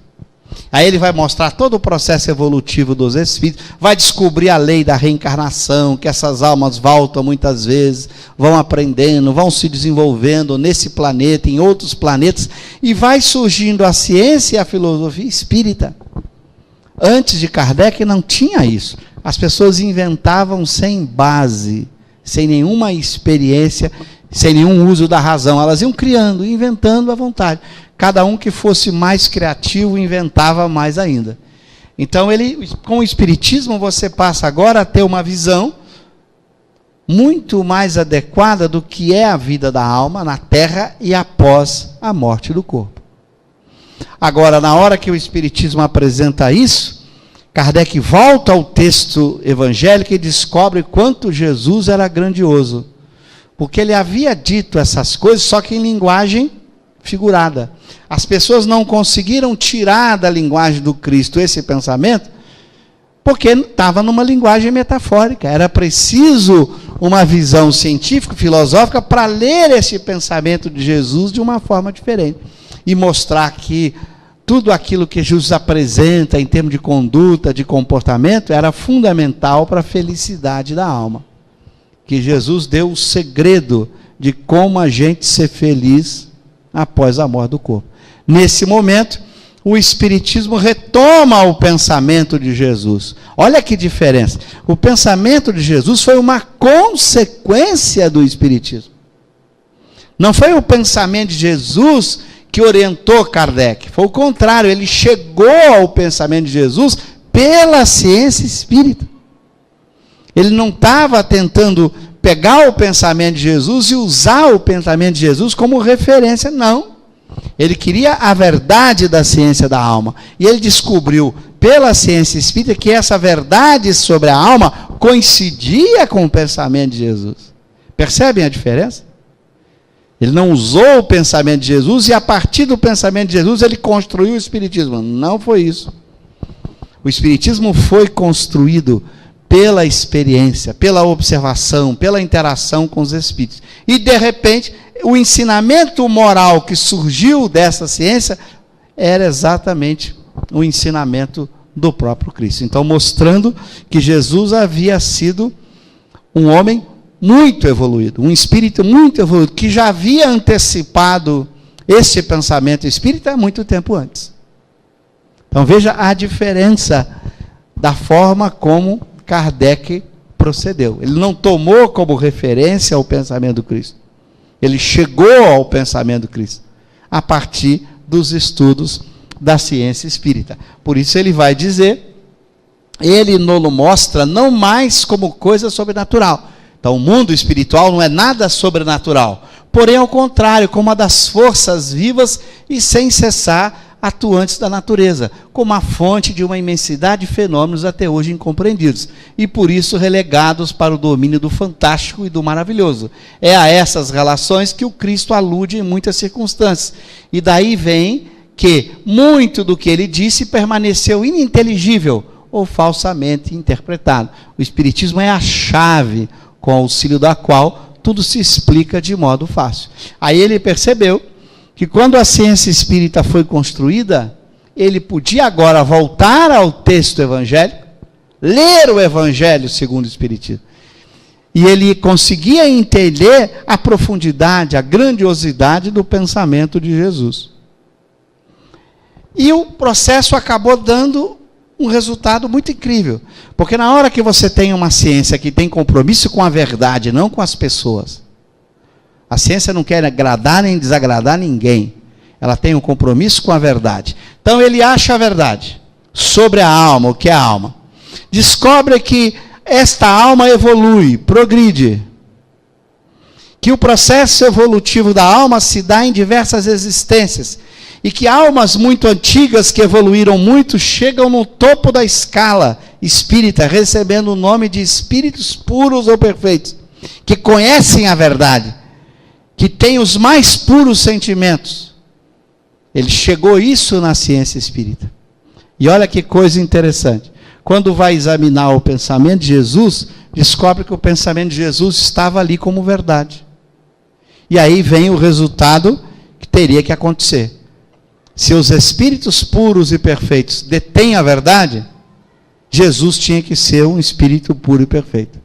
Aí ele vai mostrar todo o processo evolutivo dos espíritos, vai descobrir a lei da reencarnação, que essas almas voltam muitas vezes, vão aprendendo, vão se desenvolvendo nesse planeta, em outros planetas, e vai surgindo a ciência e a filosofia espírita. Antes de Kardec não tinha isso. As pessoas inventavam sem base, sem nenhuma experiência, sem nenhum uso da razão. Elas iam criando, inventando à vontade. Cada um que fosse mais criativo inventava mais ainda. Então, com o Espiritismo, você passa agora a ter uma visão muito mais adequada do que é a vida da alma na Terra e após a morte do corpo. Agora, na hora que o Espiritismo apresenta isso, Kardec volta ao texto evangélico e descobre quanto Jesus era grandioso. Porque ele havia dito essas coisas, só que em linguagem figurada. As pessoas não conseguiram tirar da linguagem do Cristo esse pensamento, porque estava numa linguagem metafórica. Era preciso uma visão científica, filosófica, para ler esse pensamento de Jesus de uma forma diferente. E mostrar que tudo aquilo que Jesus apresenta em termos de conduta, de comportamento, era fundamental para a felicidade da alma. Que Jesus deu o segredo de como a gente ser feliz após a morte do corpo. Nesse momento, o Espiritismo retoma o pensamento de Jesus. Olha que diferença. O pensamento de Jesus foi uma consequência do Espiritismo. Não foi o pensamento de Jesus que orientou Kardec. Foi o contrário, ele chegou ao pensamento de Jesus pela ciência espírita. Ele não estava tentando pegar o pensamento de Jesus e usar o pensamento de Jesus como referência, não. Ele queria a verdade da ciência da alma. E ele descobriu, pela ciência espírita, que essa verdade sobre a alma coincidia com o pensamento de Jesus. Percebem a diferença? Ele não usou o pensamento de Jesus e, a partir do pensamento de Jesus, ele construiu o Espiritismo. Não foi isso. O Espiritismo foi construído pela experiência, pela observação, pela interação com os espíritos. E, de repente, o ensinamento moral que surgiu dessa ciência era exatamente o ensinamento do próprio Cristo. Então, mostrando que Jesus havia sido um homem muito evoluído, um espírito muito evoluído, que já havia antecipado esse pensamento espírita há muito tempo antes. Então, veja a diferença da forma como Kardec procedeu. Ele não tomou como referência o pensamento do Cristo. Ele chegou ao pensamento do Cristo a partir dos estudos da ciência espírita. Por isso ele vai dizer, ele nos mostra não mais como coisa sobrenatural. Então o mundo espiritual não é nada sobrenatural, porém ao contrário, como uma das forças vivas e sem cessar atuantes da natureza, como a fonte de uma imensidade de fenômenos até hoje incompreendidos, e por isso relegados para o domínio do fantástico e do maravilhoso. É a essas relações que o Cristo alude em muitas circunstâncias, e daí vem que muito do que ele disse permaneceu ininteligível ou falsamente interpretado. O Espiritismo é a chave com auxílio da qual tudo se explica de modo fácil. Aí ele percebeu que quando a ciência espírita foi construída, ele podia agora voltar ao texto evangélico, ler o Evangelho segundo o Espiritismo, e ele conseguia entender a profundidade, a grandiosidade do pensamento de Jesus. E o processo acabou dando um resultado muito incrível, porque na hora que você tem uma ciência que tem compromisso com a verdade, não com as pessoas, a ciência não quer agradar nem desagradar ninguém. Ela tem um compromisso com a verdade. Então ele acha a verdade sobre a alma, o que é a alma. Descobre que esta alma evolui, progride. Que o processo evolutivo da alma se dá em diversas existências. E que almas muito antigas que evoluíram muito chegam no topo da escala espírita, recebendo o nome de espíritos puros ou perfeitos, que conhecem a verdade, que tem os mais puros sentimentos. Ele chegou isso na ciência espírita. E olha que coisa interessante. Quando vai examinar o pensamento de Jesus, descobre que o pensamento de Jesus estava ali como verdade. E aí vem o resultado que teria que acontecer. Se os espíritos puros e perfeitos detêm a verdade, Jesus tinha que ser um espírito puro e perfeito.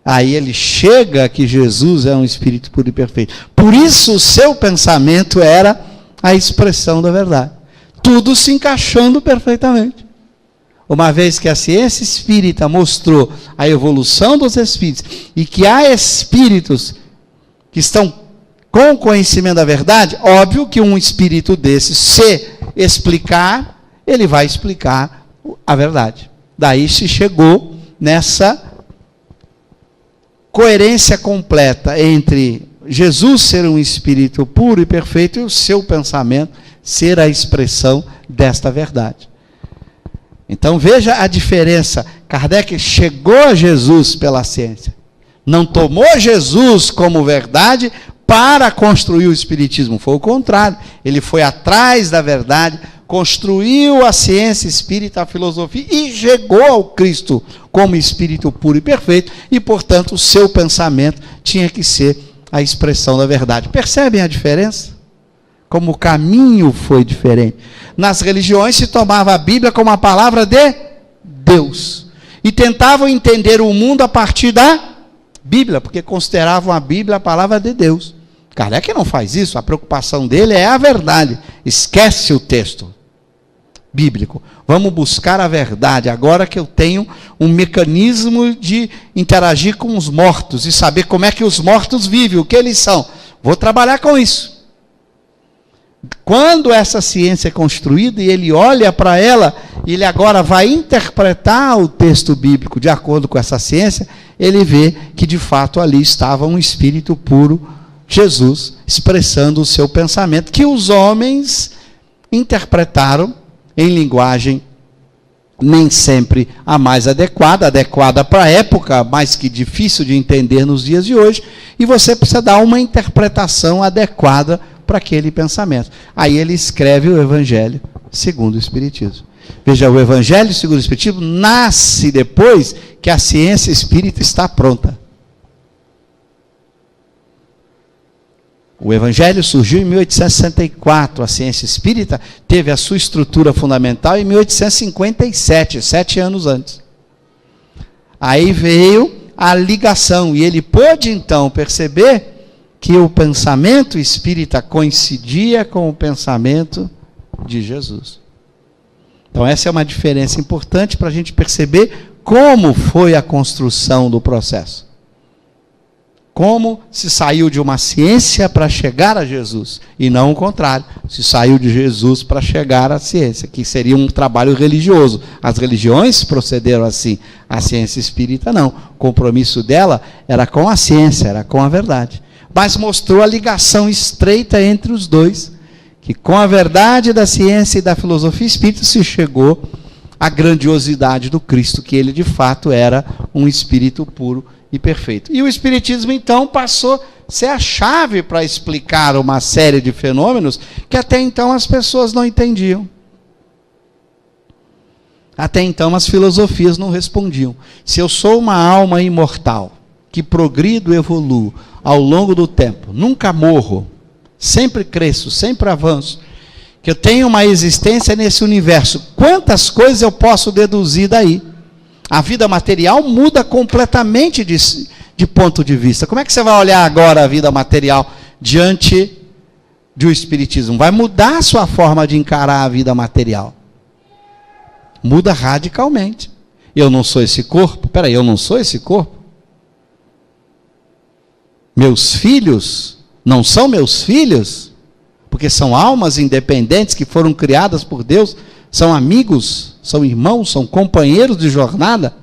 Aí ele chega que Jesus é um espírito puro e perfeito. Por isso o seu pensamento era a expressão da verdade. Tudo se encaixando perfeitamente. Uma vez que a ciência espírita mostrou a evolução dos espíritos e que há espíritos que estão com conhecimento da verdade, óbvio que um espírito desse, se explicar, ele vai explicar a verdade. Daí se chegou nessa coerência completa entre Jesus ser um espírito puro e perfeito e o seu pensamento ser a expressão desta verdade. Então veja a diferença. Kardec chegou a Jesus pela ciência. Não tomou Jesus como verdade para construir o Espiritismo. Foi o contrário. Ele foi atrás da verdade, construiu a ciência espírita, a filosofia, e chegou ao Cristo como Espírito puro e perfeito, e, portanto, o seu pensamento tinha que ser a expressão da verdade. Percebem a diferença? Como o caminho foi diferente. Nas religiões se tomava a Bíblia como a palavra de Deus, e tentavam entender o mundo a partir da Bíblia, porque consideravam a Bíblia a palavra de Deus. Kardec não faz isso, a preocupação dele é a verdade. Esquece o texto bíblico. Vamos buscar a verdade, agora que eu tenho um mecanismo de interagir com os mortos, e saber como é que os mortos vivem, o que eles são. Vou trabalhar com isso. Quando essa ciência é construída, e ele olha para ela, ele agora vai interpretar o texto bíblico de acordo com essa ciência, ele vê que de fato ali estava um espírito puro, Jesus, expressando o seu pensamento, que os homens interpretaram em linguagem nem sempre a mais adequada para a época, mas que difícil de entender nos dias de hoje, e você precisa dar uma interpretação adequada para aquele pensamento. Aí ele escreve o Evangelho segundo o Espiritismo. Veja, o Evangelho segundo o Espiritismo nasce depois que a ciência espírita está pronta. O Evangelho surgiu em 1864, a ciência espírita teve a sua estrutura fundamental em 1857, 7 anos antes. Aí veio a ligação, e ele pôde então perceber que o pensamento espírita coincidia com o pensamento de Jesus. Então essa é uma diferença importante para a gente perceber como foi a construção do processo. Como se saiu de uma ciência para chegar a Jesus, e não o contrário, se saiu de Jesus para chegar à ciência, que seria um trabalho religioso. As religiões procederam assim, a ciência espírita não. O compromisso dela era com a ciência, era com a verdade. Mas mostrou a ligação estreita entre os dois, que com a verdade da ciência e da filosofia espírita se chegou à grandiosidade do Cristo, que ele de fato era um espírito puro e perfeito. E o Espiritismo então passou a ser a chave para explicar uma série de fenômenos que até então as pessoas não entendiam. Até então as filosofias não respondiam. Se eu sou uma alma imortal, que progrido e evoluo ao longo do tempo, nunca morro, sempre cresço, sempre avanço, que eu tenho uma existência nesse universo, quantas coisas eu posso deduzir daí? A vida material muda completamente de ponto de vista. Como é que você vai olhar agora a vida material diante do Espiritismo? Vai mudar a sua forma de encarar a vida material. Muda radicalmente. Eu não sou esse corpo? Peraí, eu não sou esse corpo? Meus filhos não são meus filhos? Porque são almas independentes que foram criadas por Deus, são amigos, são irmãos, são companheiros de jornada.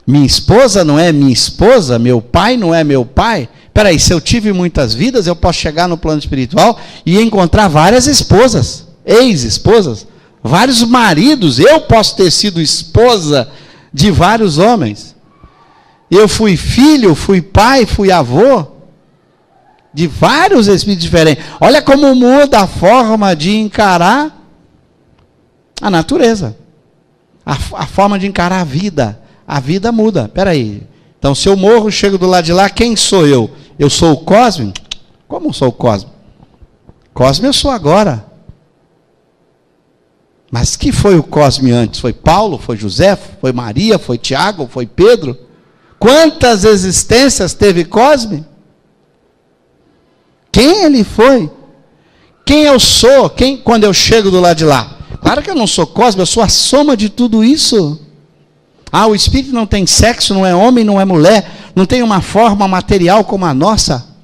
Minha esposa não é minha esposa, meu pai não é meu pai. Peraí, se eu tive muitas vidas, eu posso chegar no plano espiritual e encontrar várias esposas, ex-esposas, vários maridos. Eu posso ter sido esposa de vários homens. Eu fui filho, fui pai, fui avô de vários espíritos diferentes. Olha como muda a forma de encarar a natureza, a forma de encarar a vida. A vida muda. Espera aí. Então, se eu morro, chego do lado de lá, quem sou eu? Eu sou o Cosme? Como sou o Cosme? Cosme eu sou agora. Mas que foi o Cosme antes? Foi Paulo? Foi José? Foi Maria? Foi Tiago? Foi Pedro? Quantas existências teve Cosme? Quem ele foi? Quem eu sou? Quando eu chego do lado de lá? Claro que eu não sou Cosme, eu sou a soma de tudo isso. O espírito não tem sexo, não é homem, não é mulher, não tem uma forma material como a nossa.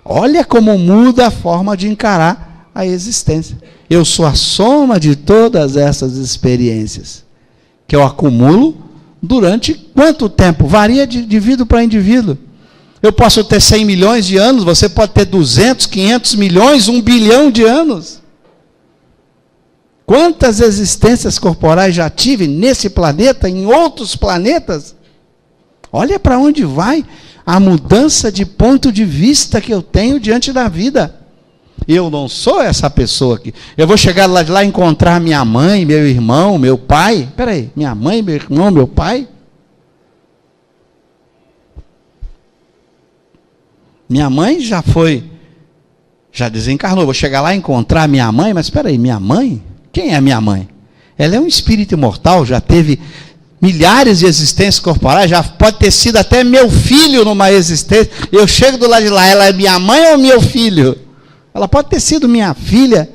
Olha como muda a forma de encarar a existência. Eu sou a soma de todas essas experiências que eu acumulo durante quanto tempo? Varia de indivíduo para indivíduo. Eu posso ter 100 milhões de anos, você pode ter 200, 500 milhões, 1 bilhão de anos. Quantas existências corporais já tive nesse planeta, em outros planetas? Olha para onde vai a mudança de ponto de vista que eu tenho diante da vida. Eu não sou essa pessoa aqui. Eu vou chegar lá de lá e encontrar minha mãe, meu irmão, meu pai. Espera aí, minha mãe, meu irmão, meu pai? Minha mãe já desencarnou. Vou chegar lá e encontrar minha mãe, mas espera aí, minha mãe? Quem é minha mãe? Ela é um espírito imortal, já teve milhares de existências corporais, já pode ter sido até meu filho numa existência. Eu chego do lado de lá, ela é minha mãe ou meu filho? Ela pode ter sido minha filha,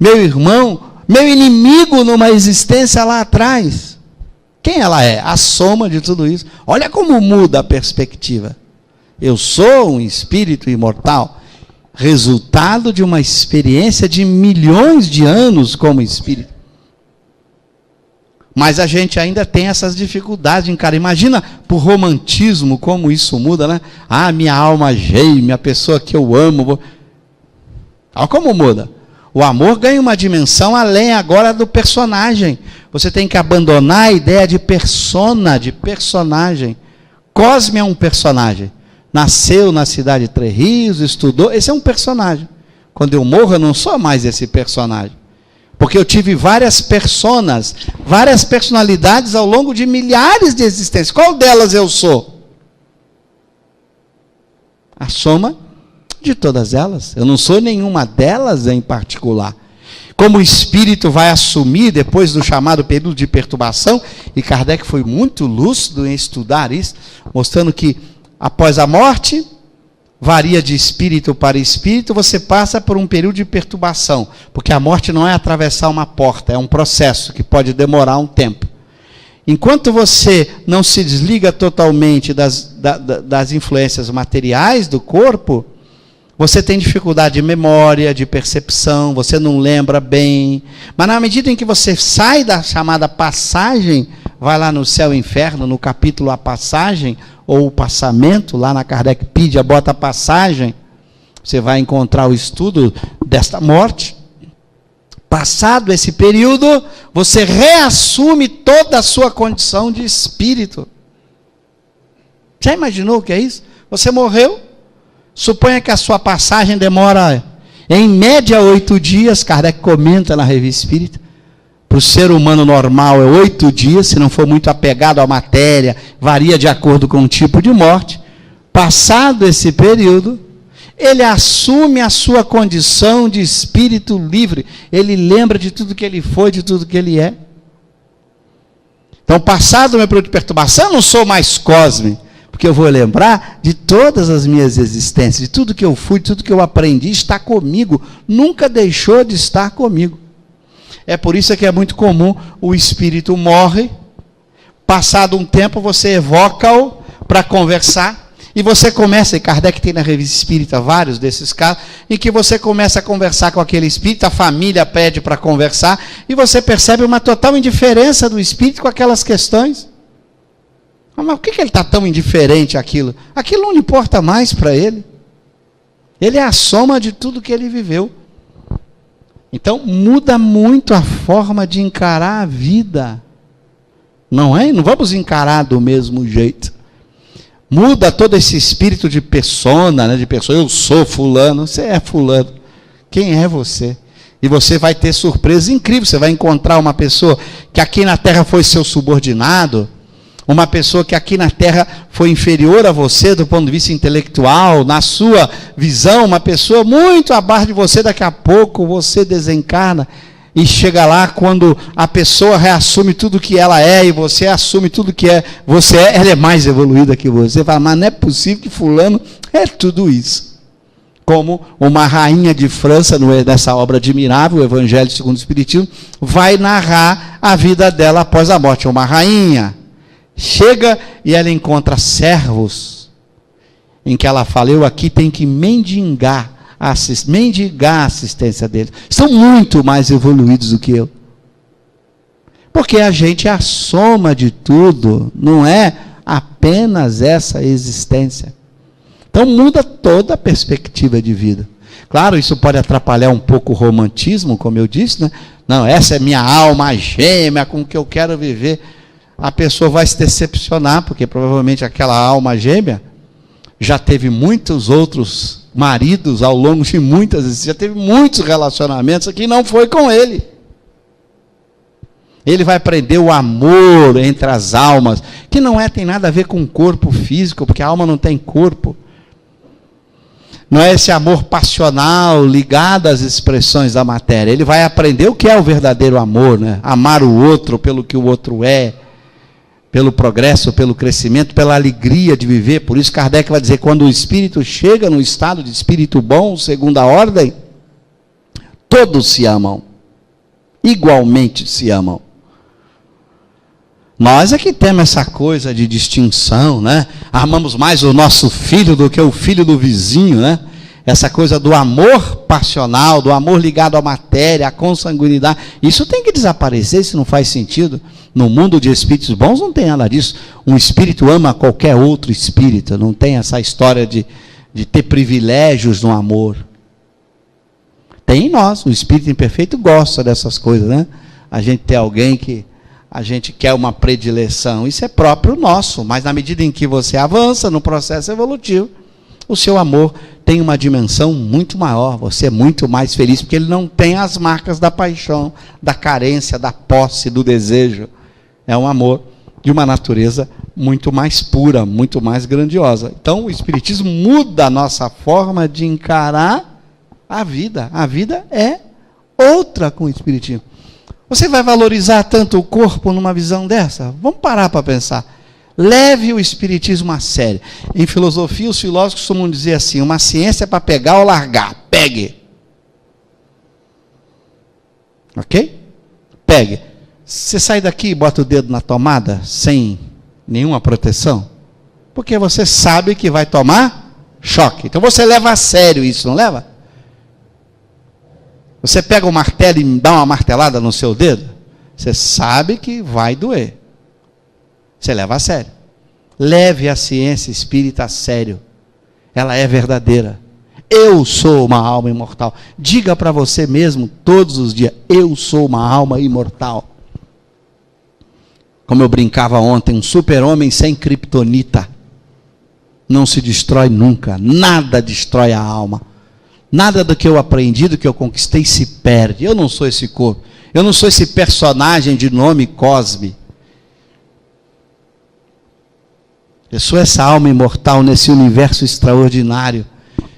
meu irmão, meu inimigo numa existência lá atrás. Quem ela é? A soma de tudo isso. Olha como muda a perspectiva. Eu sou um espírito imortal, resultado de uma experiência de milhões de anos como espírito. Mas a gente ainda tem essas dificuldades de encarar. Imagina por romantismo como isso muda, né? Ah, minha alma geme, a pessoa que eu amo. Olha como muda. O amor ganha uma dimensão além agora do personagem. Você tem que abandonar a ideia de persona, de personagem. Cosme é um personagem. Nasceu na cidade de Três Rios, estudou. Esse é um personagem. Quando eu morro, eu não sou mais esse personagem. Porque eu tive várias personas, várias personalidades ao longo de milhares de existências. Qual delas eu sou? A soma de todas elas. Eu não sou nenhuma delas em particular. Como o espírito vai assumir depois do chamado período de perturbação, e Kardec foi muito lúcido em estudar isso, mostrando que após a morte, varia de espírito para espírito, você passa por um período de perturbação, porque a morte não é atravessar uma porta, é um processo que pode demorar um tempo. Enquanto você não se desliga totalmente das influências materiais do corpo, você tem dificuldade de memória, de percepção, você não lembra bem. Mas na medida em que você sai da chamada passagem, vai lá no céu e inferno, no capítulo A Passagem, ou o passamento, lá na Kardecpedia, bota a passagem, você vai encontrar o estudo desta morte. Passado esse período, você reassume toda a sua condição de espírito. Já imaginou o que é isso? Você morreu, suponha que a sua passagem demora, em média, 8 dias, Kardec comenta na Revista Espírita. Para o ser humano normal é 8 dias, se não for muito apegado à matéria, varia de acordo com o tipo de morte. Passado esse período, ele assume a sua condição de espírito livre. Ele lembra de tudo que ele foi, de tudo que ele é. Então, passado o meu período de perturbação, eu não sou mais Cosme, porque eu vou lembrar de todas as minhas existências, de tudo que eu fui, de tudo que eu aprendi, está comigo, nunca deixou de estar comigo. É por isso que é muito comum o espírito morre, passado um tempo você evoca-o para conversar, e você começa, e Kardec tem na Revista Espírita vários desses casos, em que você começa a conversar com aquele espírito, a família pede para conversar, e você percebe uma total indiferença do espírito com aquelas questões. Mas por que ele está tão indiferente àquilo? Aquilo não importa mais para ele. Ele é a soma de tudo que ele viveu. Então, muda muito a forma de encarar a vida. Não é? Não vamos encarar do mesmo jeito. Muda todo esse espírito de persona, né? De pessoa, eu sou fulano, você é fulano. Quem é você? E você vai ter surpresas incríveis. Você vai encontrar uma pessoa que aqui na Terra foi seu subordinado, uma pessoa que aqui na Terra foi inferior a você do ponto de vista intelectual, na sua visão, uma pessoa muito abaixo de você, daqui a pouco você desencarna e chega lá quando a pessoa reassume tudo que ela é e você assume tudo que você é, ela é mais evoluída que você. Você fala, mas não é possível que fulano é tudo isso. Como uma rainha de França, nessa obra admirável, o Evangelho segundo o Espiritismo, vai narrar a vida dela após a morte. Uma rainha chega e ela encontra servos, em que ela fala, eu aqui tenho que mendigar a assistência deles. São muito mais evoluídos do que eu. Porque a gente é a soma de tudo, não é apenas essa existência. Então muda toda a perspectiva de vida. Claro, isso pode atrapalhar um pouco o romantismo, como eu disse, né? Não, essa é minha alma gêmea com que eu quero viver. A pessoa vai se decepcionar, porque provavelmente aquela alma gêmea já teve muitos outros maridos ao longo de muitas vezes, já teve muitos relacionamentos que não foi com ele. Ele vai aprender o amor entre as almas, que não tem nada a ver com o corpo físico, porque a alma não tem corpo. Não é esse amor passional ligado às expressões da matéria. Ele vai aprender o que é o verdadeiro amor, né? Amar o outro pelo que o outro é, pelo progresso, pelo crescimento, pela alegria de viver. Por isso Kardec vai dizer, quando o espírito chega no estado de espírito bom, segunda ordem, todos se amam, igualmente se amam. Nós é que temos essa coisa de distinção, né? Amamos mais o nosso filho do que o filho do vizinho, né? Essa coisa do amor passional, do amor ligado à matéria, à consanguinidade. Isso tem que desaparecer, isso não faz sentido. No mundo de espíritos bons não tem nada disso. Um espírito ama qualquer outro espírito, não tem essa história de ter privilégios no amor. Tem em nós, o espírito imperfeito gosta dessas coisas, né? A gente tem alguém que a gente quer uma predileção, isso é próprio nosso, mas na medida em que você avança no processo evolutivo, o seu amor tem uma dimensão muito maior, você é muito mais feliz, porque ele não tem as marcas da paixão, da carência, da posse, do desejo. É um amor de uma natureza muito mais pura, muito mais grandiosa. Então o Espiritismo muda a nossa forma de encarar a vida. A vida é outra com o Espiritismo. Você vai valorizar tanto o corpo numa visão dessa? Vamos parar para pensar. Leve o Espiritismo a sério. Em filosofia, os filósofos costumam dizer assim, uma ciência é para pegar ou largar. Pegue. Ok? Pegue. Você sai daqui e bota o dedo na tomada sem nenhuma proteção? Porque você sabe que vai tomar choque. Então você leva a sério isso, não leva? Você pega o martelo e dá uma martelada no seu dedo, você sabe que vai doer. Você leva a sério. Leve a ciência espírita a sério. Ela é verdadeira. Eu sou uma alma imortal. Diga para você mesmo todos os dias, eu sou uma alma imortal. Como eu brincava ontem, um super-homem sem criptonita não se destrói nunca. Nada destrói a alma. Nada do que eu aprendi, do que eu conquistei se perde. Eu não sou esse corpo. Eu não sou esse personagem de nome Cosme. Eu sou essa alma imortal nesse universo extraordinário.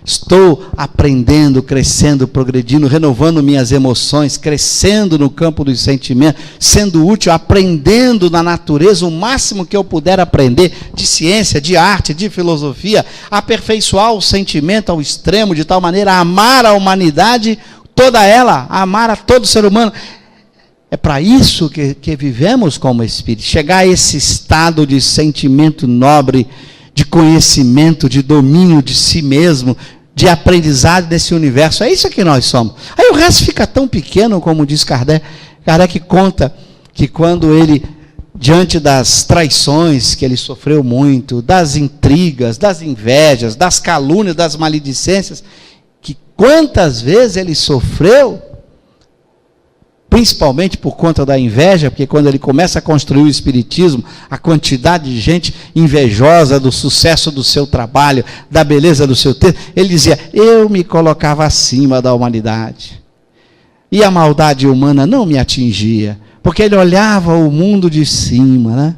Estou aprendendo, crescendo, progredindo, renovando minhas emoções, crescendo no campo dos sentimentos, sendo útil, aprendendo na natureza o máximo que eu puder aprender de ciência, de arte, de filosofia, aperfeiçoar o sentimento ao extremo, de tal maneira a amar a humanidade, toda ela, a amar a todo ser humano. É para isso que vivemos como espírito, chegar a esse estado de sentimento nobre, de conhecimento, de domínio de si mesmo, de aprendizado desse universo. É isso que nós somos. Aí o resto fica tão pequeno, como diz Kardec. Kardec conta que quando ele, diante das traições que ele sofreu muito, das intrigas, das invejas, das calúnias, das maledicências, que quantas vezes ele sofreu, principalmente por conta da inveja, porque quando ele começa a construir o espiritismo, a quantidade de gente invejosa do sucesso do seu trabalho, da beleza do seu texto, ele dizia, eu me colocava acima da humanidade. E a maldade humana não me atingia, porque ele olhava o mundo de cima, né?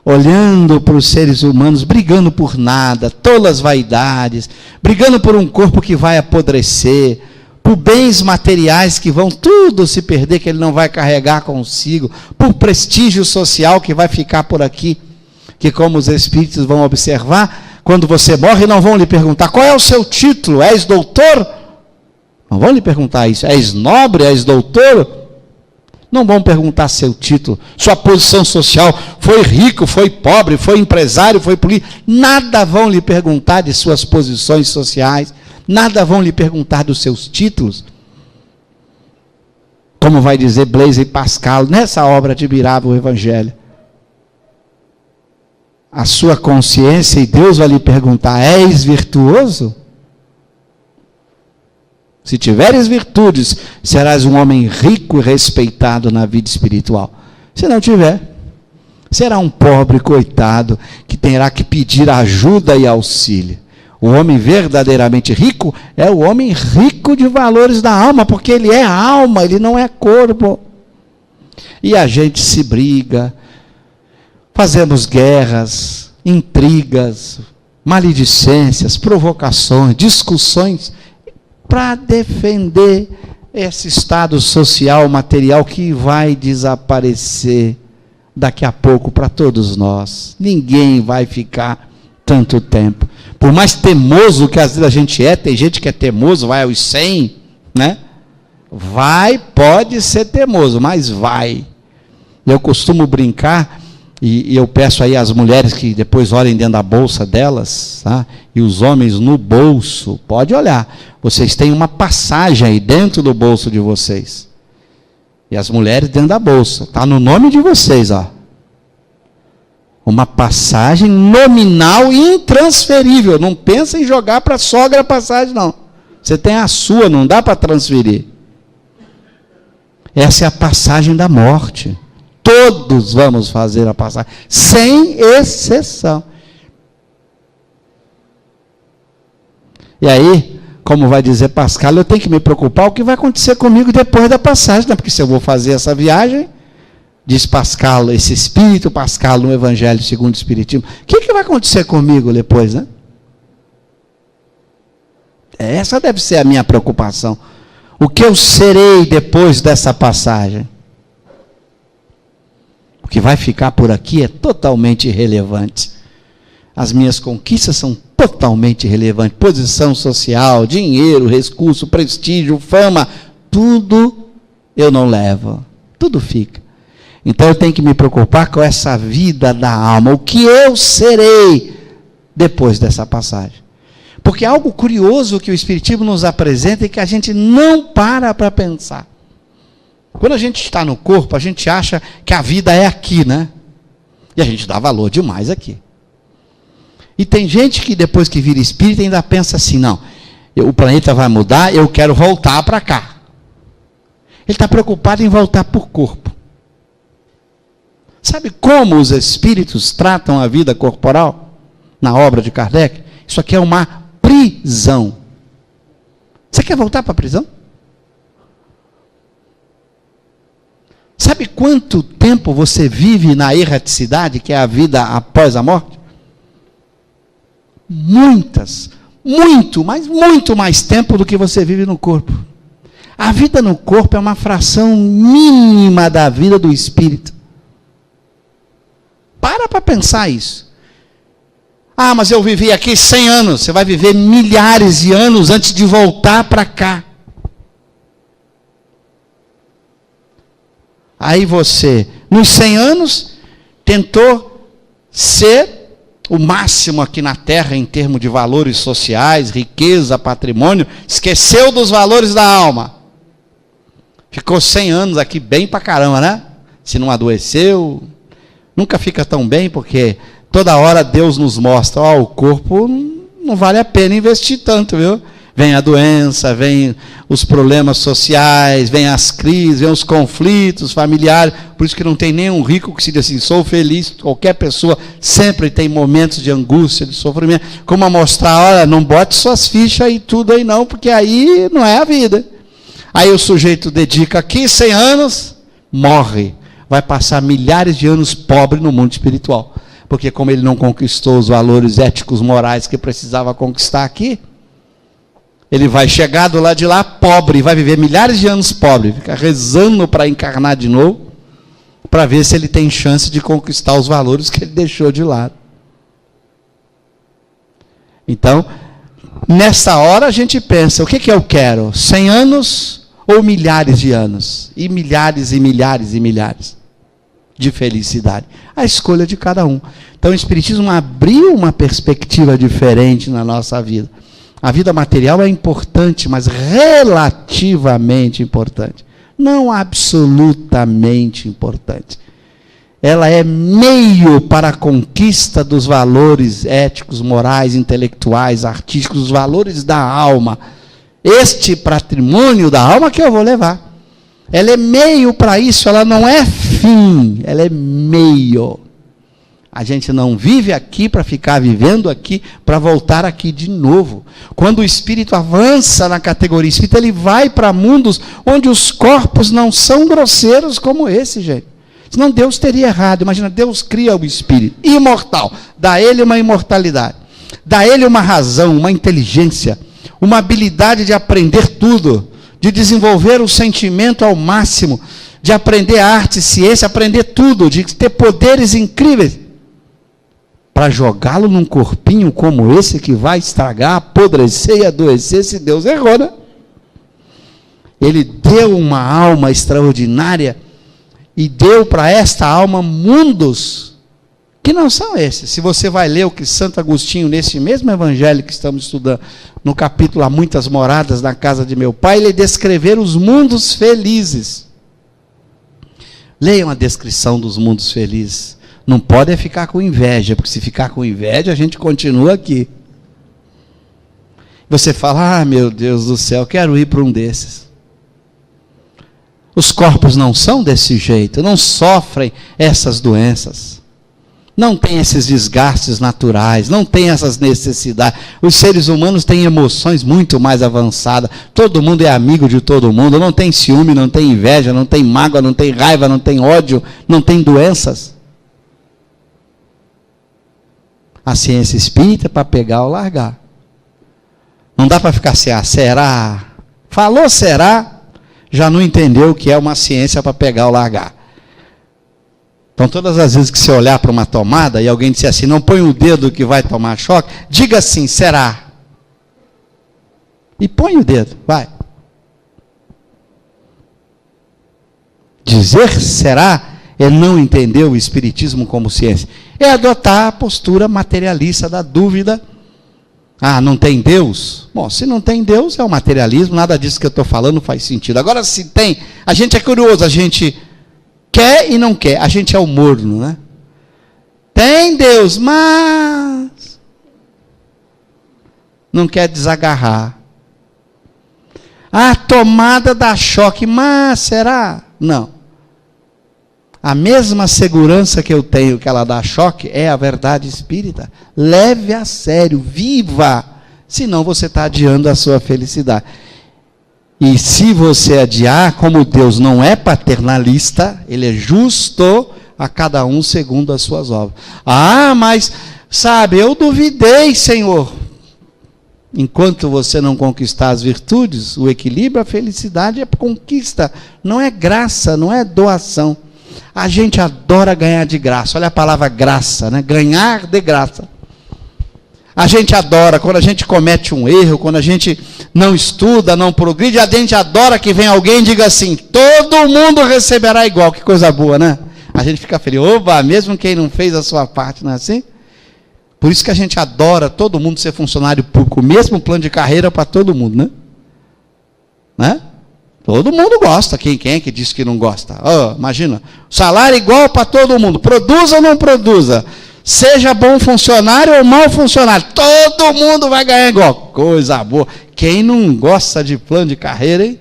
Olhando para os seres humanos, brigando por nada, tolas vaidades, brigando por um corpo que vai apodrecer, por bens materiais que vão tudo se perder, que ele não vai carregar consigo, por prestígio social que vai ficar por aqui, que como os espíritos vão observar, quando você morre não vão lhe perguntar, qual é o seu título? És doutor? Não vão lhe perguntar isso. És nobre? És doutor? Não vão perguntar seu título, sua posição social, foi rico, foi pobre, foi empresário, foi político, nada vão lhe perguntar de suas posições sociais, nada vão lhe perguntar dos seus títulos, como vai dizer Blaise Pascal, nessa obra admirável, Evangelho. A sua consciência e Deus vai lhe perguntar, és virtuoso? Se tiveres virtudes, serás um homem rico e respeitado na vida espiritual. Se não tiver, Será um pobre coitado que terá que pedir ajuda e auxílio. O homem verdadeiramente rico é o homem rico de valores da alma, porque ele é alma, ele não é corpo. E a gente se briga, fazemos guerras, intrigas, maledicências, provocações, discussões, para defender esse estado social, material que vai desaparecer daqui a pouco para todos nós. Ninguém vai ficar tanto tempo. Por mais teimoso que às vezes a gente é, tem gente que é teimoso, vai aos 100, né? Pode ser teimoso, mas vai. Eu costumo brincar, e eu peço aí às mulheres que depois olhem dentro da bolsa delas, tá? E os homens no bolso, pode olhar, vocês têm uma passagem aí dentro do bolso de vocês. E as mulheres dentro da bolsa, está no nome de vocês, ó. Uma passagem nominal e intransferível. Não pensa em jogar para a sogra a passagem, não. Você tem a sua, não dá para transferir. Essa é a passagem da morte. Todos vamos fazer a passagem, sem exceção. E aí, como vai dizer Pascal, eu tenho que me preocupar o que vai acontecer comigo depois da passagem, né? Porque se eu vou fazer essa viagem, diz Pascal, esse espírito Pascal no Evangelho segundo o Espiritismo, o que vai acontecer comigo depois, né? Essa deve ser a minha preocupação. O que eu serei depois dessa passagem? O que vai ficar por aqui é totalmente irrelevante. As minhas conquistas são totalmente irrelevantes. Posição social, dinheiro, recurso, prestígio, fama, tudo eu não levo. Tudo fica. Então eu tenho que me preocupar com essa vida da alma. O que eu serei depois dessa passagem. Porque é algo curioso que o Espiritismo nos apresenta e que a gente não para pensar. Quando a gente está no corpo, a gente acha que a vida é aqui, né? E a gente dá valor demais aqui. E tem gente que depois que vira espírita ainda pensa assim, não, o planeta vai mudar, eu quero voltar para cá. Ele está preocupado em voltar para o corpo. Sabe como os espíritos tratam a vida corporal? Na obra de Kardec? Isso aqui é uma prisão. Você quer voltar para a prisão? Sabe quanto tempo você vive na erraticidade, que é a vida após a morte? Muito mais tempo do que você vive no corpo. A vida no corpo é uma fração mínima da vida do espírito. Para pensar isso. Ah, mas eu vivi aqui 100 anos. Você vai viver milhares de anos antes de voltar para cá. Aí você, nos 100 anos, tentou ser o máximo aqui na Terra em termos de valores sociais, riqueza, patrimônio, esqueceu dos valores da alma. Ficou 100 anos aqui bem pra caramba, né? Se não adoeceu, nunca fica tão bem, porque toda hora Deus nos mostra, ó, o corpo não vale a pena investir tanto, viu? Vem a doença, vem os problemas sociais, vem as crises, vem os conflitos familiares. Por isso que não tem nenhum rico que se diz assim, sou feliz. Qualquer pessoa sempre tem momentos de angústia, de sofrimento. Como a mostrar, olha, não bote suas fichas e tudo aí não, porque aí não é a vida. Aí o sujeito dedica aqui 100 anos, morre. Vai passar milhares de anos pobre no mundo espiritual. Porque como ele não conquistou os valores éticos, morais que precisava conquistar aqui, ele vai chegar do lado de lá pobre, vai viver milhares de anos pobre, fica rezando para encarnar de novo, para ver se ele tem chance de conquistar os valores que ele deixou de lado. Então, nessa hora a gente pensa, o que eu quero? 100 anos ou milhares de anos? E milhares e milhares e milhares de felicidade. A escolha de cada um. Então o Espiritismo abriu uma perspectiva diferente na nossa vida. A vida material é importante, mas relativamente importante. Não absolutamente importante. Ela é meio para a conquista dos valores éticos, morais, intelectuais, artísticos, os valores da alma. Este patrimônio da alma que eu vou levar. Ela é meio para isso, ela não é fim, ela é meio. A gente não vive aqui para ficar vivendo aqui, para voltar aqui de novo. Quando o espírito avança na categoria espírita, ele vai para mundos onde os corpos não são grosseiros como esse, gente. Senão Deus teria errado. Imagina, Deus cria o espírito imortal, dá a ele uma imortalidade, dá a ele uma razão, uma inteligência, uma habilidade de aprender tudo, de desenvolver o sentimento ao máximo, de aprender arte, ciência, aprender tudo, de ter poderes incríveis, para jogá-lo num corpinho como esse que vai estragar, apodrecer e adoecer, se Deus errou, né? Ele deu uma alma extraordinária e deu para esta alma mundos que não são esses. Se você vai ler o que Santo Agostinho, nesse mesmo evangelho que estamos estudando, no capítulo Há Muitas Moradas na Casa de Meu Pai, ele descrever os mundos felizes. Leiam a descrição dos mundos felizes. Não pode ficar com inveja, porque se ficar com inveja, a gente continua aqui. Você fala, meu Deus do céu, quero ir para um desses. Os corpos não são desse jeito, não sofrem essas doenças. Não tem esses desgastes naturais, não tem essas necessidades. Os seres humanos têm emoções muito mais avançadas. Todo mundo é amigo de todo mundo, não tem ciúme, não tem inveja, não tem mágoa, não tem raiva, não tem ódio, não tem doenças. A ciência espírita é para pegar ou largar. Não dá para ficar assim, será? Falou será, já não entendeu o que é uma ciência para pegar ou largar. Então, todas as vezes que você olhar para uma tomada e alguém disser assim, não põe o dedo que vai tomar choque, diga assim, será? E põe o dedo, vai. Dizer será é não entender o espiritismo como ciência. É adotar a postura materialista da dúvida. Não tem Deus? Bom, se não tem Deus, é o materialismo, nada disso que eu estou falando faz sentido. Agora, se tem, a gente é curioso, a gente quer e não quer, a gente é o morno, né? Tem Deus, mas não quer desagarrar. A tomada dá choque, mas será? Não. A mesma segurança que eu tenho que ela dá choque é a verdade espírita. Leve a sério, viva, senão você está adiando a sua felicidade. E se você adiar, como Deus não é paternalista, Ele é justo a cada um segundo as suas obras. Mas, sabe, eu duvidei, Senhor. Enquanto você não conquistar as virtudes, o equilíbrio, a felicidade é conquista, não é graça, não é doação. A gente adora ganhar de graça. Olha a palavra graça, né? Ganhar de graça. A gente adora quando a gente comete um erro, quando a gente não estuda, não progride, a gente adora que vem alguém e diga assim, todo mundo receberá igual. Que coisa boa, né? A gente fica feliz. Oba, mesmo quem não fez a sua parte, não é assim? Por isso que a gente adora todo mundo ser funcionário público, o mesmo plano de carreira para todo mundo, né? Todo mundo gosta. Quem é que diz que não gosta? Imagina, salário igual para todo mundo. Produza ou não produza. Seja bom funcionário ou mau funcionário. Todo mundo vai ganhar igual. Coisa boa. Quem não gosta de plano de carreira, hein?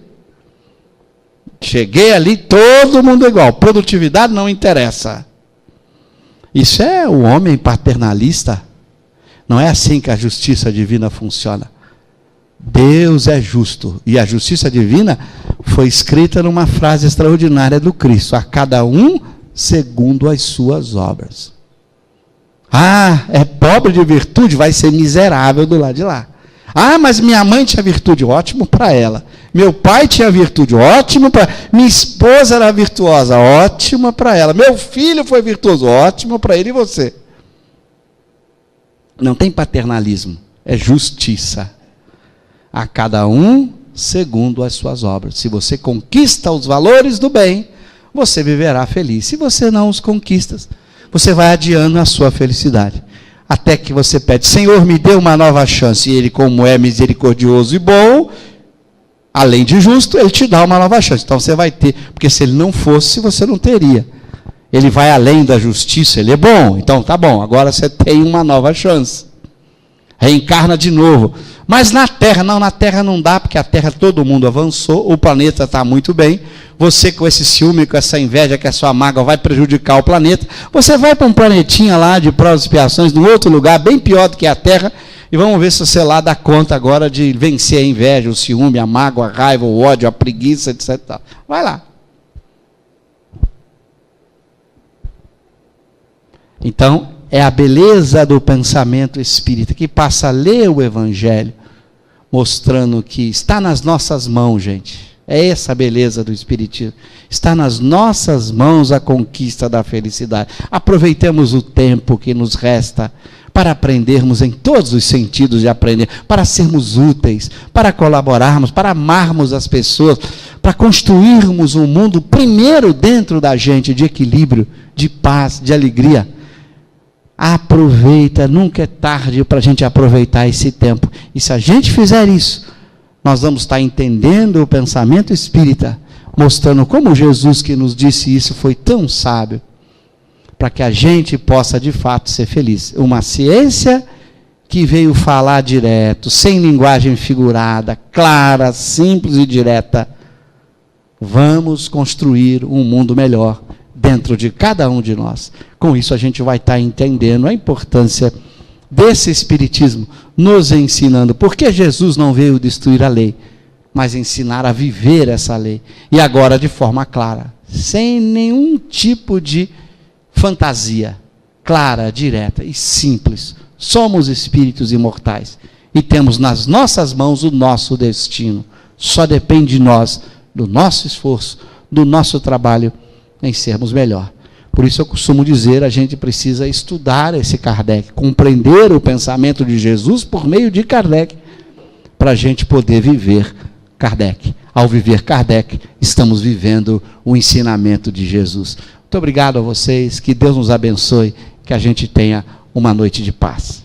Cheguei ali, todo mundo igual. Produtividade não interessa. Isso é o homem paternalista. Não é assim que a justiça divina funciona. Deus é justo. E a justiça divina foi escrita numa frase extraordinária do Cristo. A cada um segundo as suas obras. É pobre de virtude, vai ser miserável do lado de lá. Mas minha mãe tinha virtude, ótimo para ela. Meu pai tinha virtude, ótimo para ela. Minha esposa era virtuosa, ótimo para ela. Meu filho foi virtuoso, ótimo para ele e você. Não tem paternalismo, é justiça. A cada um segundo as suas obras. Se você conquista os valores do bem, você viverá feliz. Se você não os conquista, você vai adiando a sua felicidade. Até que você pede, Senhor, me dê uma nova chance. E Ele, como é misericordioso e bom, além de justo, Ele te dá uma nova chance. Então você vai ter, porque se Ele não fosse, você não teria. Ele vai além da justiça, Ele é bom. Então tá bom, agora você tem uma nova chance. reencarna de novo. Mas na Terra, não, na Terra não dá, porque a Terra todo mundo avançou, o planeta está muito bem, você com esse ciúme, com essa inveja, que a sua mágoa vai prejudicar o planeta, você vai para um planetinha lá de provas e expiações, num outro lugar, bem pior do que a Terra, e vamos ver se você lá dá conta agora de vencer a inveja, o ciúme, a mágoa, a raiva, o ódio, a preguiça, etc. Vai lá. Então, é a beleza do pensamento espírita, que passa a ler o Evangelho, mostrando que está nas nossas mãos, gente. É essa a beleza do Espiritismo. Está nas nossas mãos a conquista da felicidade. Aproveitemos o tempo que nos resta para aprendermos em todos os sentidos de aprender, para sermos úteis, para colaborarmos, para amarmos as pessoas, para construirmos um mundo primeiro dentro da gente de equilíbrio, de paz, de alegria. Aproveita, nunca é tarde para a gente aproveitar esse tempo. E se a gente fizer isso, nós vamos estar entendendo o pensamento espírita, mostrando como Jesus que nos disse isso foi tão sábio, para que a gente possa de fato ser feliz. Uma ciência que veio falar direto, sem linguagem figurada, clara, simples e direta. Vamos construir um mundo melhor dentro de cada um de nós. Com isso a gente vai estar entendendo a importância desse Espiritismo, nos ensinando, porque Jesus não veio destruir a lei, mas ensinar a viver essa lei, e agora de forma clara, sem nenhum tipo de fantasia, clara, direta e simples. Somos espíritos imortais, e temos nas nossas mãos o nosso destino, só depende de nós, do nosso esforço, do nosso trabalho, em sermos melhor. Por isso eu costumo dizer, a gente precisa estudar esse Kardec, compreender o pensamento de Jesus por meio de Kardec, para a gente poder viver Kardec. Ao viver Kardec, estamos vivendo o ensinamento de Jesus. Muito obrigado a vocês, que Deus nos abençoe, que a gente tenha uma noite de paz.